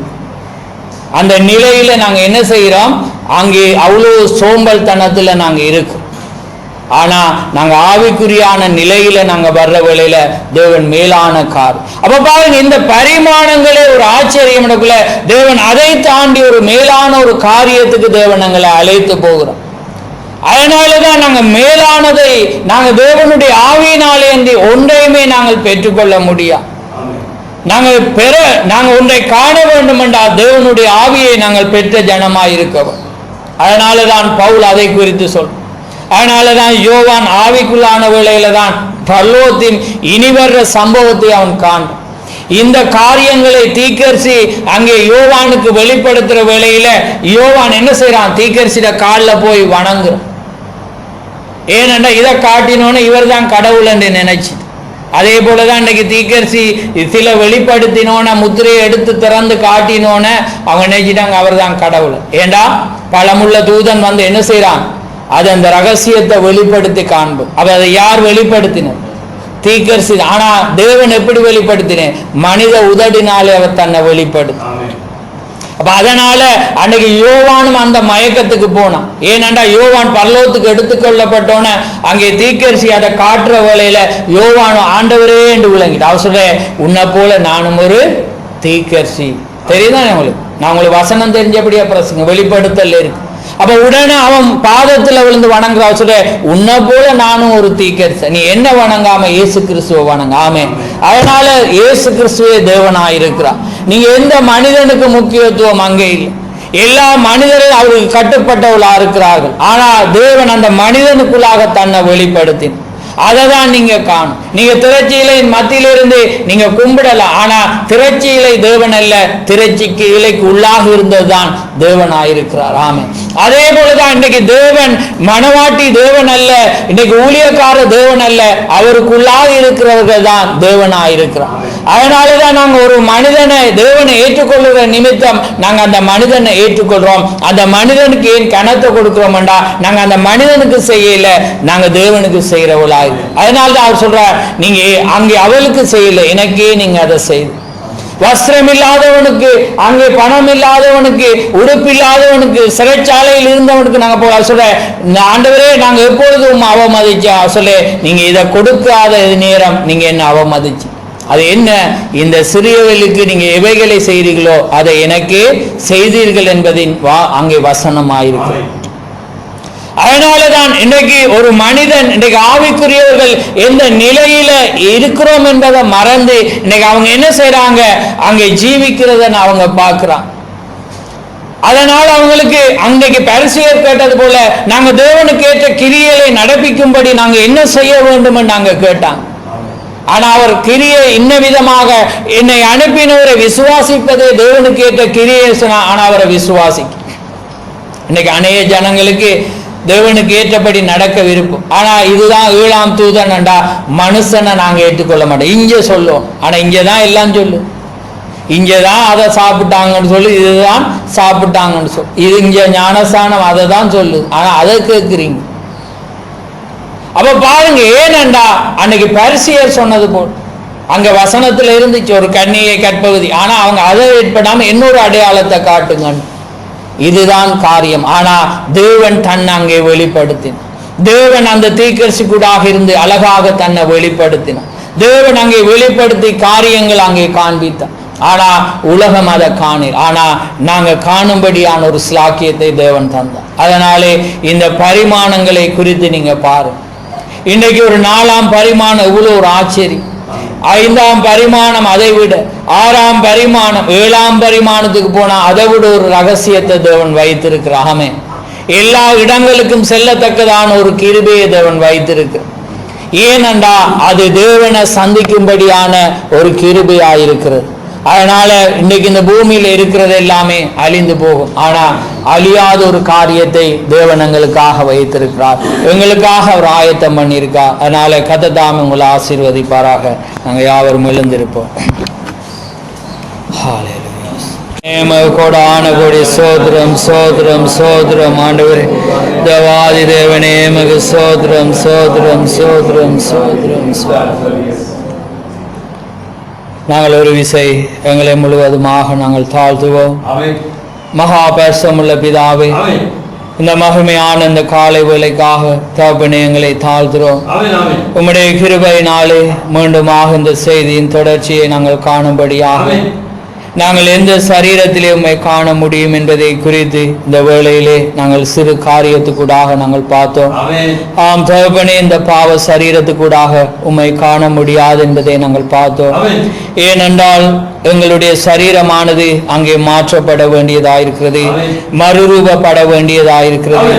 Speaker 1: அந்த நிலையில நாங்க என்ன செய்யறோம்? அங்கே அவ்வளவு சோம்பல் தனத்துல நாங்க இருக்கோம். ஆனா நாங்க ஆவிக்குரியான நிலையில நாங்க வர்ற வேளையில தேவன் மேலான கார். அப்ப பாருங்க, இந்த பரிமாணங்களே ஒரு ஆச்சரியம். தேவன் அதை தாண்டி ஒரு மேலான ஒரு காரியத்துக்கு தேவன் எங்களை அழைத்து போகிறோம். அதனாலதான் நாங்கள் மேலானதை நாங்கள் தேவனுடைய ஆவியினாலே ஒன்றையுமே நாங்கள் பெற்றுக்கொள்ள முடியாது. நாங்கள் ஒன்றை காண வேண்டும் என்றால் தேவனுடைய ஆவியை நாங்கள் பெற்ற ஜனமாய் இருக்கவும். அதனாலதான் பவுல் அதை குறித்து சொல். அதனாலதான் யோவான் ஆவிக்குள்ளான வேளையில தான் பரலோகத்தின் இனிவர்ற சம்பவத்தை அவன் காண்பான். இந்த காரியங்களை தீர்க்கதரிசி அங்கே யோவானுக்கு வெளிப்படுத்துற வேளையில யோவான் என்ன செய்யறான்? தீர்க்கதரிசியோட காலில் போய் வணங்குறான். ஏனென்றா இதை காட்டினோன்னு இவர் தான் கடவுள் என்று நினைச்சு. அதே போலதான் இன்னைக்கு தீர்க்கதரிசி சில வெளிப்படுத்தினோன முத்திரையை எடுத்து திறந்து காட்டினோன்னு அவங்க நினைச்சிட்டாங்க அவர் தான் கடவுள். ஏண்டா பலமுள்ள தூதன் வந்து என்ன செய்யறான்? அது அந்த ரகசியத்தை வெளிப்படுத்தி காண்போம். அப்ப அதை யார் வெளிப்படுத்தினர்? தீர்க்கதரிசி. ஆனா தேவன் எப்படி வெளிப்படுத்தினேன்? மனித உதடினாலே அவர் தன்னை வெளிப்படுத்த. அப்ப அதனால அன்னைக்கு யோவானும் அந்த மயக்கத்துக்கு போனான். ஏனென்றா யோவான் பரலோகத்துக்கு எடுத்துக்கொள்ளப்பட்டோன்னு அங்கே தீர்க்கதரிசி அதை காட்டுற வேளையில யோவானும் ஆண்டவரே என்று விளங்கிட்டு அவர் சொல்ற, உன்னை போல நானும் ஒரு தீர்க்கதரிசி. தெரியுதான் உங்களுக்கு? நான் உங்களுக்கு வசனம் தெரிஞ்சபடியா பிரசங்க வெளிப்படுத்தல் இருக்கு. அப்ப உடனே அவன் பாதத்துல விழுந்து வணங்குறா. சொல்ற, உன்னை போல நானும் ஒரு தீர்க்கதரிசி. நீ என்ன வணங்காம இயேசு கிறிஸ்துவ வணங்க. ஆமென். அதனால இயேசு கிறிஸ்துவே தேவனாயிருக்கிறார். நீங்க எந்த மனிதனுக்கு முக்கியத்துவம் அங்கே இல்லை. எல்லா மனிதரும் அவருக்கு கட்டுப்பட்டவர்களா இருக்கிறார்கள். ஆனா தேவன் அந்த மனிதனுக்குள்ளாக தன்னை வெளிப்படுத்தினார். அதை தான் நீங்க காணும். நீங்க திரைச்சீலை மத்தியிலிருந்து நீங்க கும்பிடலாம். ஆனா திரைச்சீலை தேவன் அல்ல, திரைச்சிக்கு இலைக்கு உள்ளாக இருந்ததுதான் தேவனாயிருக்கிறார். ஆமென். அதே போலதான் இன்னைக்கு தேவன் மனவாட்டி தேவன் அல்ல, இன்னைக்கு ஊழியக்கார தேவன் அல்ல, அவருக்குள்ளாக இருக்கிறவர்கள் தான் தேவனாயிருக்கிறார். அதனாலதான் நாங்க ஒரு மனிதனை தேவனை ஏற்றுக்கொள்ளுகிற நிமித்தம் நாங்க அந்த மனிதனை ஏற்றுக்கொள்றோம். அந்த மனிதனுக்கு ஏன் கனத்தை கொடுக்கிறோம்டா, நாங்க அந்த மனிதனுக்கு செய்யல, நாங்க தேவனுக்கு செய்யறவளா. அதனால்தான் அவர் சொல்றார், நீங்க அங்கே அவளுக்கு செய்யல, எனக்கே நீங்க அதை செய்து. வஸ்திரம் இல்லாதவனுக்கு, அங்கே பணம் இல்லாதவனுக்கு, உடுப்பு இல்லாதவனுக்கு, சிறைச்சாலையில் இருந்தவனுக்கு நாங்க போக சொல்ற, ஆண்டவரே நாங்க எப்பொழுதும் அவமதிச்சா சொல்ல, நீங்க இதை கொடுக்காத நேரம் நீங்க என்ன அவமதிச்சு. அது என்ன? இந்த சிறியவர்களுக்கு நீங்க எவைகளை செய்தீர்களோ அதை எனக்கே செய்தீர்கள் என்பதின் அங்கே வசனமாயிருக்கு. அதனாலதான் இன்றைக்கு ஒரு மனிதன், இன்றைக்கு ஆவிக்குரியவர்கள் எந்த நிலையில இருக்கிறோம் என்பதை மறந்து இன்னைக்கு அவங்க என்ன செய்யறாங்க? அங்கே ஜீவிக்கிறத அவங்க பார்க்கிறாங்க. அதனால அவங்களுக்கு அன்றைக்கு பரிசேயர் கேட்டது போல, நாங்க தேவனுக்கு ஏற்ற கிரியைகளை நடப்பிக்கும்படி நாங்க என்ன செய்ய வேண்டும் என்று நாங்க கேட்டாங்க. ஆனா அவர் கிரியை இன்ன விதமாக என்னை அனுப்பினவரை விசுவாசிப்பதே தேவனுக்கு ஏற்ற கிரியை சொன்னா, ஆனா அவரை விசுவாசிக்க இன்னைக்கு அநேக ஜனங்களுக்கு தேவனுக்கு ஏற்றபடி நடக்க விருப்பம். ஆனா இதுதான் 7ஆம் தூதன்டா, மனுஷனை நாங்க ஏற்றுக்கொள்ள மாட்டோம். இங்க சொல்லுவோம், ஆனா இங்கதான் எல்லாம் சொல்லு. இங்கதான் அதை சாப்பிட்டாங்கன்னு சொல்லு, இதுதான் சாப்பிட்டாங்கன்னு சொல்லு. இது இங்க ஞானஸ்தானம் அதை தான் சொல்லு, ஆனா அதை கேட்குறீங்க. அப்ப பாருங்க, ஏனண்டா அன்னைக்கு பரிசேயர் சொன்னது போல் அங்க வசனத்துல இருந்துச்சு ஒரு கன்னியை கற்பகுதி. ஆனா அவங்க அதை ஏற்படாம இன்னொரு அடையாளத்தை காட்டுங்கன்னு. இதுதான் காரியம். ஆனா தேவன் தன்னை அங்கே வெளிப்படுத்தினார். தேவன் அந்த தீர்க்கதரிசி கூடாக இருந்து அழகாக தன்னை வெளிப்படுத்தினார். தேவன் அங்கே வெளிப்படுத்தி காரியங்கள் அங்கே காண்பித்தார். ஆனா உலகம் அதை காணல. ஆனா நாங்க காணும்படியான ஒரு ஸ்லாக்கியத்தை தேவன் தந்தார். அதனாலே இந்த பரிமாணங்களை குறித்து நீங்க பாருங்க. இன்னைக்கு ஒரு 4ஆம் பரிமாணம் இவ்வளவு ஒரு ஆச்சரியம். 5ஆம் பரிமாணம் அதை விட, 6ஆம் பரிமாணம், 7ஆம் பரிமாணத்துக்கு போனா அதை விட ஒரு ரகசியத்தை தேவன் வைத்திருக்கிறார். ஆமென். எல்லா இடங்களுக்கும் செல்லத்தக்கதான ஒரு கிருபையை தேவன் வைத்திருக்கிறார். ஏனென்றா அது தேவனை சந்திக்கும்படியான ஒரு கிருபையாயிருக்கிறது. அதனால இன்னைக்கு இந்த பூமியில இருக்கிறது எல்லாமே அழிந்து போகும். ஆனா அழியாத ஒரு காரியத்தை தேவன் எங்களுக்காக வைத்திருக்கிறார், எங்களுக்காக அவர் ஆயத்தம் பண்ணியிருக்கார். அதனால கர்த்தர் உங்களை ஆசீர்வதிப்பாராக. நாங்க யாவரும் எழுந்திருப்போம். கோடான கோடி சோதரம் சோதரம் சோதரம். ஆண்டவரே தேவாதி தேவனே மகு சோதரம் சோதரம் சோதரம் சோதரம் சோதரம். நாங்கள் ஒரு விசை எங்களை முழுவதுமாக நாங்கள் தாழ்த்துவோம். மகா பரிசுத்தமுள்ள பிதாவே, இந்த மகிமையான இந்த காலை வேளைக்காக தகப்பனே எங்களை தாழ்த்துறோம். உம்முடைய கிருபையினாலே மீண்டுமாக இந்த செய்தியின் தொடர்ச்சியை நாங்கள் காணும்படியாக நாங்கள் எந்த சரீரத்திலே உம்மை காண முடியும் என்பதை குறித்து இந்த வேளையிலே நாங்கள் சிறு காரியத்துக்கூடாக நாங்கள் பார்த்தோம். ஆம் தகப்பனே, இந்த பாவ சரீரத்துக்கூடாக உம்மை காண முடியாது என்பதை நாங்கள் பார்த்தோம். ஏனென்றால் எங்களுடைய சரீரமானது அங்கே மாற்றப்பட வேண்டியதாயிருக்கிறது, மறுரூபப்பட வேண்டியதாயிருக்கிறது.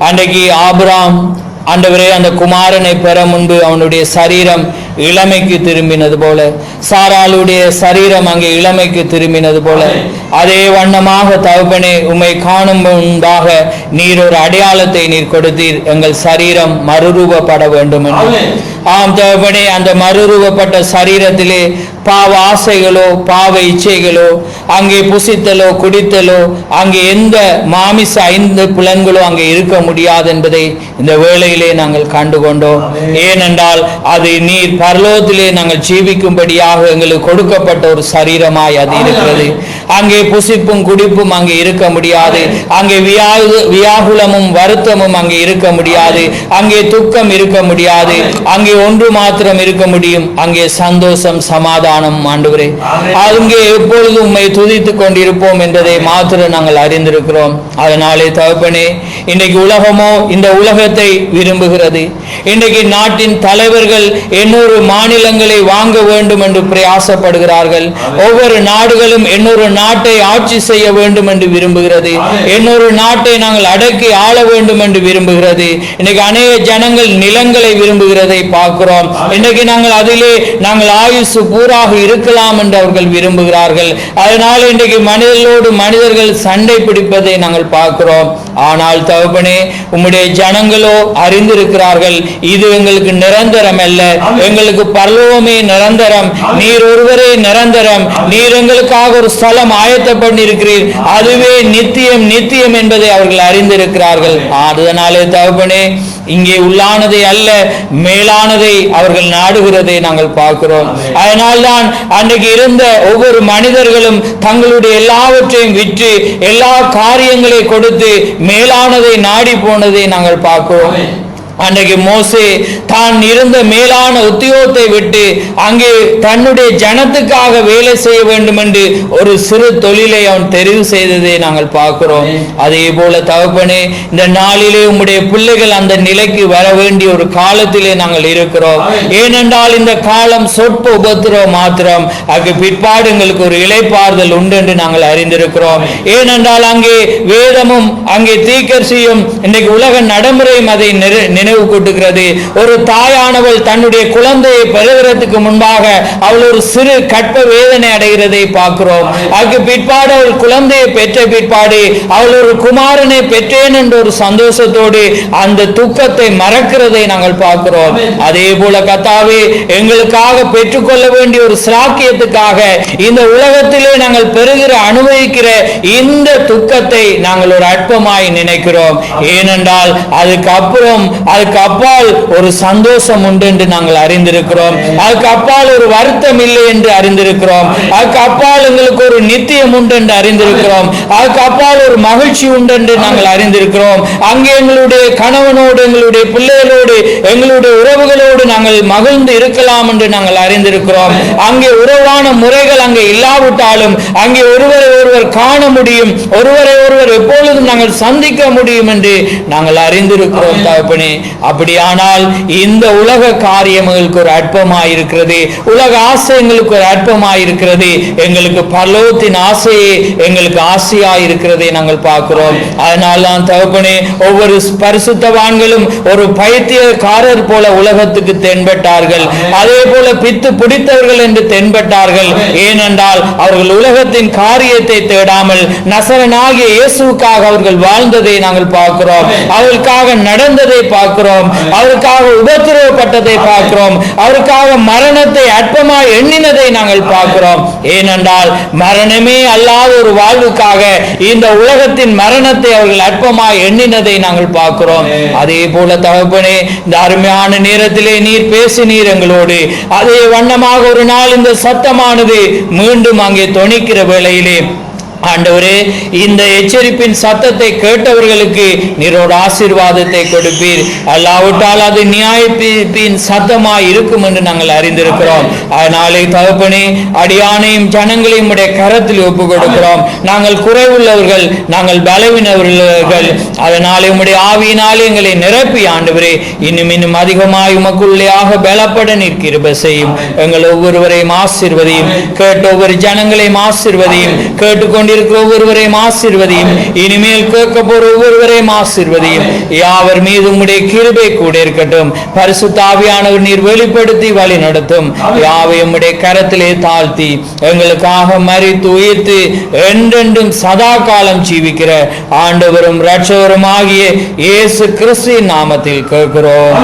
Speaker 1: அன்றைக்கு ஆபிரகாம் ஆண்டவரே அந்த குமாரனை பெற முன்பு அவனுடைய சரீரம் இளமைக்கு திரும்பினது போல, சாராளுடைய சரீரம் அங்கே இளமைக்கு திரும்பினது போல, அதே வண்ணமாக தகப்பனே உம்மை காணும் முன்பாக நீர் ஒரு அடையாளத்தை நீர் கொடுத்தீர், எங்கள் சரீரம் மறுரூபப்பட வேண்டும் என்று. ஆம் தகப்பனே, அந்த மறுரூபப்பட்ட சரீரத்திலே பாவ ஆசைகளோ பாவ இச்சைகளோ, அங்கே புசித்தலோ குடித்தலோ, அங்கே எந்த மாமிச 5 புலன்களோ அங்கே இருக்க முடியாது என்பதை இந்த வேளையிலே நாங்கள் கண்டுகொண்டோம். ஏனென்றால் அது நீர் பரலோகத்திலே நாங்கள் ஜீவிக்கும்படியாக எங்களுக்கு கொடுக்கப்பட்ட ஒரு சரீரமாய் அது இருக்கிறது. அங்கே புசிப்பும் குடிப்பும் அங்கே இருக்க முடியாது, அங்கே வியாகுலமும் வருத்தமும் அங்கே இருக்க முடியாது, அங்கே துக்கம் இருக்க முடியாது, அங்கே ஒன்று மாத்திரம் இருக்க முடியும், அங்கே சந்தோஷம் சமாதானம். ஆண்டவரே, அங்கே எப்பொழுதும் உம்மை துதித்துக் கொண்டிருப்போம் என்பதை மாத்திரம் நாங்கள் அறிந்திருக்கிறோம். அதனாலே தகப்பனே, இன்றைக்கு உலகமோ இந்த உலகத்தை விரும்புகிறது. இன்றைக்கு நாட்டின் தலைவர்கள் 800 மாநிலங்களை வாங்க வேண்டும் என்று பிரயாசப்படுகிறார்கள். ஒவ்வொரு நாடுகளும் 800 நாட்டை ஆட்சி செய்ய வேண்டும் என்று விரும்புகிறது. 800 நாட்டை நாங்கள் அடக்கி ஆள வேண்டும் என்று விரும்புகிறது. இன்னைக்கு அநேக ஜனங்கள் நிலங்களை விரும்புகிறதை பார்க்கிறோம். இன்றைக்கு நாங்கள் அதிலே நாங்கள் ஆயுசு பூராக இருக்கலாம் என்று அவர்கள் விரும்புகிறார்கள். அதனால் இன்றைக்கு மனிதர்களோடு மனிதர்கள் சண்டை பிடிப்பதை நாங்கள் பார்க்கிறோம். ஆனால் தகப்பனே, உம்முடைய ஜனங்களோ அறிந்திருக்கிறார்கள், இது எங்களுக்கு நிரந்தரம் அல்ல, எங்களுக்கு பரலோகமே நிரந்தரம், நீர் ஒருவரே நிரந்தரம், நீர் எங்களுக்காக ஒரு ஸ்தலம் ஆயத்த பண்ணி இருக்கிறீர், அதுவே நித்தியம் நித்தியம் என்பதை அவர்கள் அறிந்திருக்கிறார்கள். அதனாலே தகப்பனே, இங்கே உள்ளானதை அல்ல மேலானதை அவர்கள் நாடுகிறதை நாங்கள் பார்க்கிறோம். அதனால்தான் அன்றைக்கு இருந்த ஒவ்வொரு மனிதர்களும் தங்களுடைய எல்லாவற்றையும் விற்று எல்லா காரியங்களை கொடுத்து மேலானதை நாடி போனதை நாங்கள் பார்க்கிறோம். அன்றைக்கு மோசே தான் இருந்த மேலான உத்தியோகத்தை விட்டு அங்கே தன்னுடைய ஜனத்துக்காக வேலை செய்ய வேண்டும் என்று ஒரு சிறு தொழிலை அவன் தெரிவு செய்ததை நாங்கள் பார்க்கிறோம். அதே போல தகப்பனே, இந்த நாளிலே உம்முடைய பிள்ளைகள் அந்த நிலைக்கு வர வேண்டிய ஒரு காலத்திலே நாங்கள் இருக்கிறோம். ஏனென்றால் இந்த காலம் சொற்ப உபத்திரவம் மாத்திரம், அதுக்கு பிற்பாடு எங்களுக்கு ஒரு இளைப்பாறுதல் உண்டு என்று நாங்கள் அறிந்திருக்கிறோம். ஏனென்றால் அங்கே வேதமும் அங்கே தீர்க்கதரிசியும் இன்றைக்கு உலக நடைமுறையும் அதை நினைவு கூட்டுகிறது. ஒரு தாயானவள் தன்னுடைய குழந்தையை பெறுகிறதுக்கு முன்பாக அவள் ஒரு சிறு கற்ப வேதனை அடைகிறதை பார்க்கிறோம். அதுக்கு பிற்பாடு அவள் குழந்தையை பெற்ற பிற்பாடு அவள் ஒரு குமாரனை பெற்றேன் என்ற ஒரு சந்தோஷத்தோடு அந்த துக்கத்தை மறக்கிறதை நாங்கள் பார்க்கிறோம். அதே போல கர்த்தாவே, எங்களுக்காக பெற்றுக்கொள்ள வேண்டிய ஒரு சிராக்கியத்துக்காக இந்த உலகத்திலே நாங்கள் பெறுகிற அனுபவிக்கிற இந்த துக்கத்தை நாங்கள் ஒரு அற்பமாய் நினைக்கிறோம். ஏனென்றால் அதுக்கு அப்பால் ஒரு சந்தோஷம் உண்டு என்று நாங்கள் அறிந்திருக்கிறோம். அதுக்கு அப்பால் ஒரு வருத்தம் இல்லை என்று அறிந்திருக்கிறோம். அதுக்கு அப்பால் எங்களுக்கு ஒரு நித்தியம் உண்டு என்று அறிந்திருக்கிறோம். அதுக்கு அப்பால் ஒரு மகிழ்ச்சி உண்டு என்று நாங்கள் அறிந்திருக்கிறோம். அங்கே எங்களுடைய கணவனோடு எங்களுடைய பிள்ளைகளோடு எங்களுடைய உறவுகளோடு நாங்கள் மகிழ்ந்து இருக்கலாம் என்று நாங்கள் அறிந்திருக்கிறோம். அங்கே உறவான முறைகள் அங்கே இல்லாவிட்டாலும் அங்கே ஒருவரை ஒருவர் காண முடியும், ஒருவரை ஒருவர் எப்பொழுதும் நாங்கள் சந்திக்க முடியும் என்று நாங்கள் அறிந்திருக்கிறோம். தகப்பனே, அப்படியானால் இந்த உலக காரியம் எங்களுக்கு ஒரு அற்பமாயிருக்கிறது, உலக ஆசை எங்களுக்கு ஒரு அற்பமாயிருக்கிறது, எங்களுக்கு பரலோகத்தின் ஆசையே எங்களுக்கு ஆசையாயிருக்கிறதை நாங்கள் பார்க்கிறோம். அதனால் தான் தகப்பனே, ஒவ்வொரு பரிசுத்தவான்களும் ஒரு பைத்தியக்காரர் போல உலகத்துக்கு தென்பட்டார்கள். அதே போல பித்து பிடித்தவர்கள் என்று தென்பட்டார்கள். ஏனென்றால் அவர்கள் உலகத்தின் காரியத்தை தேடாமல் நசரனாகிய இயேசுவுக்காக அவர்கள் வாழ்ந்ததை நாங்கள் பார்க்கிறோம், அவர்களுக்காக நடந்ததை பார்க்கிறோம், அவருக்காக உபத்திரவப்பட்டதை பார்க்கிறோம், அவருக்காக மரணத்தை அற்பமாய் எண்ணினதை நாங்கள் பார்க்கிறோம். ஏனென்றால் மரணமே அல்லாத ஒரு வாழ்வுக்காக இந்த உலகத்தின் மரணத்தை அவர்கள் அற்பமாய் எண்ணினதை நாங்கள் பார்க்கிறோம். அதே போல தகப்பனே, இந்த அருமையான நேரத்திலே நீர் பேசினீர் எங்களோடு. அதே வண்ணமாக ஒரு நாள் இந்த சத்தமானது மீண்டும் அங்கே தொனிக்கிற வேளையிலே ஆண்டவரே, இந்த எச்சரிப்பின் சத்தத்தை கேட்டவர்களுக்கு நீரோட ஆசீர்வாதத்தை கொடுப்பீர். அல்லாவிட்டால் அது நியாயப்பின் சத்தமாய் இருக்கும் என்று நாங்கள் அறிந்திருக்கிறோம். அதனாலே தகப்பனே, அடியானையும் ஜனங்களையும் உடைய கரத்தில் ஒப்பு கொடுக்கிறோம். நாங்கள் குறைவுள்ளவர்கள், நாங்கள் பலவீனவர்கள். அதனாலே உம்முடைய ஆவியினாலே எங்களை நிரப்பி ஆண்டவரே, இன்னும் அதிகமாய் உமக்குள்ளேயாக பலப்பட நிற்கிற செய்யும். எங்கள் ஒவ்வொருவரையும் ஆசீர்வதியும். கேட்ட ஒவ்வொரு ஜனங்களையும் ஆசீர்வதியும். கேட்டுக்கொண்டு ஒவ்வொருவரையும் ஆசீர்வதியும். இனிமேல் கேட்க போற ஒவ்வொருவரையும் ஆசீர்வதியும். யாவர் மீது உம்முடைய கிருபை கூட இருக்கட்டும். பரிசுத்த ஆவியானவர் நீர் வெளிப்படுத்தி வழி நடத்தும். யாவை உம்முடைய கரத்திலே தாழ்த்தி எங்களுக்காக மரித்து உயிர்த்து என்றென்றும் சதா காலம் ஜீவிக்கிற ஆண்டவரும் இரட்சகரும் ஆகிய இயேசு கிறிஸ்துவின் நாமத்தில் கேட்கிறோம்.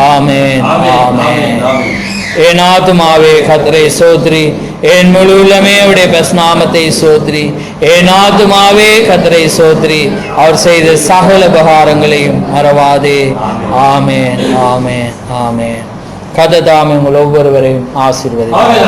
Speaker 1: ஆமென், ஆமென். என் ஆத்துமாவே கர்த்தரை சோத்ரி, என் முழு உள்ளமே அவருடைய நாமத்தை சோத்ரி. என் ஆத்துமாவே கர்த்தரை சோத்ரி, அவர் செய்த சகல உபகாரங்களையும் மறவாதே. ஆமென், ஆமென், ஆமென். கர்த்தர் தாமே உங்கள் ஒவ்வொருவரையும் ஆசீர்வதிப்பார்.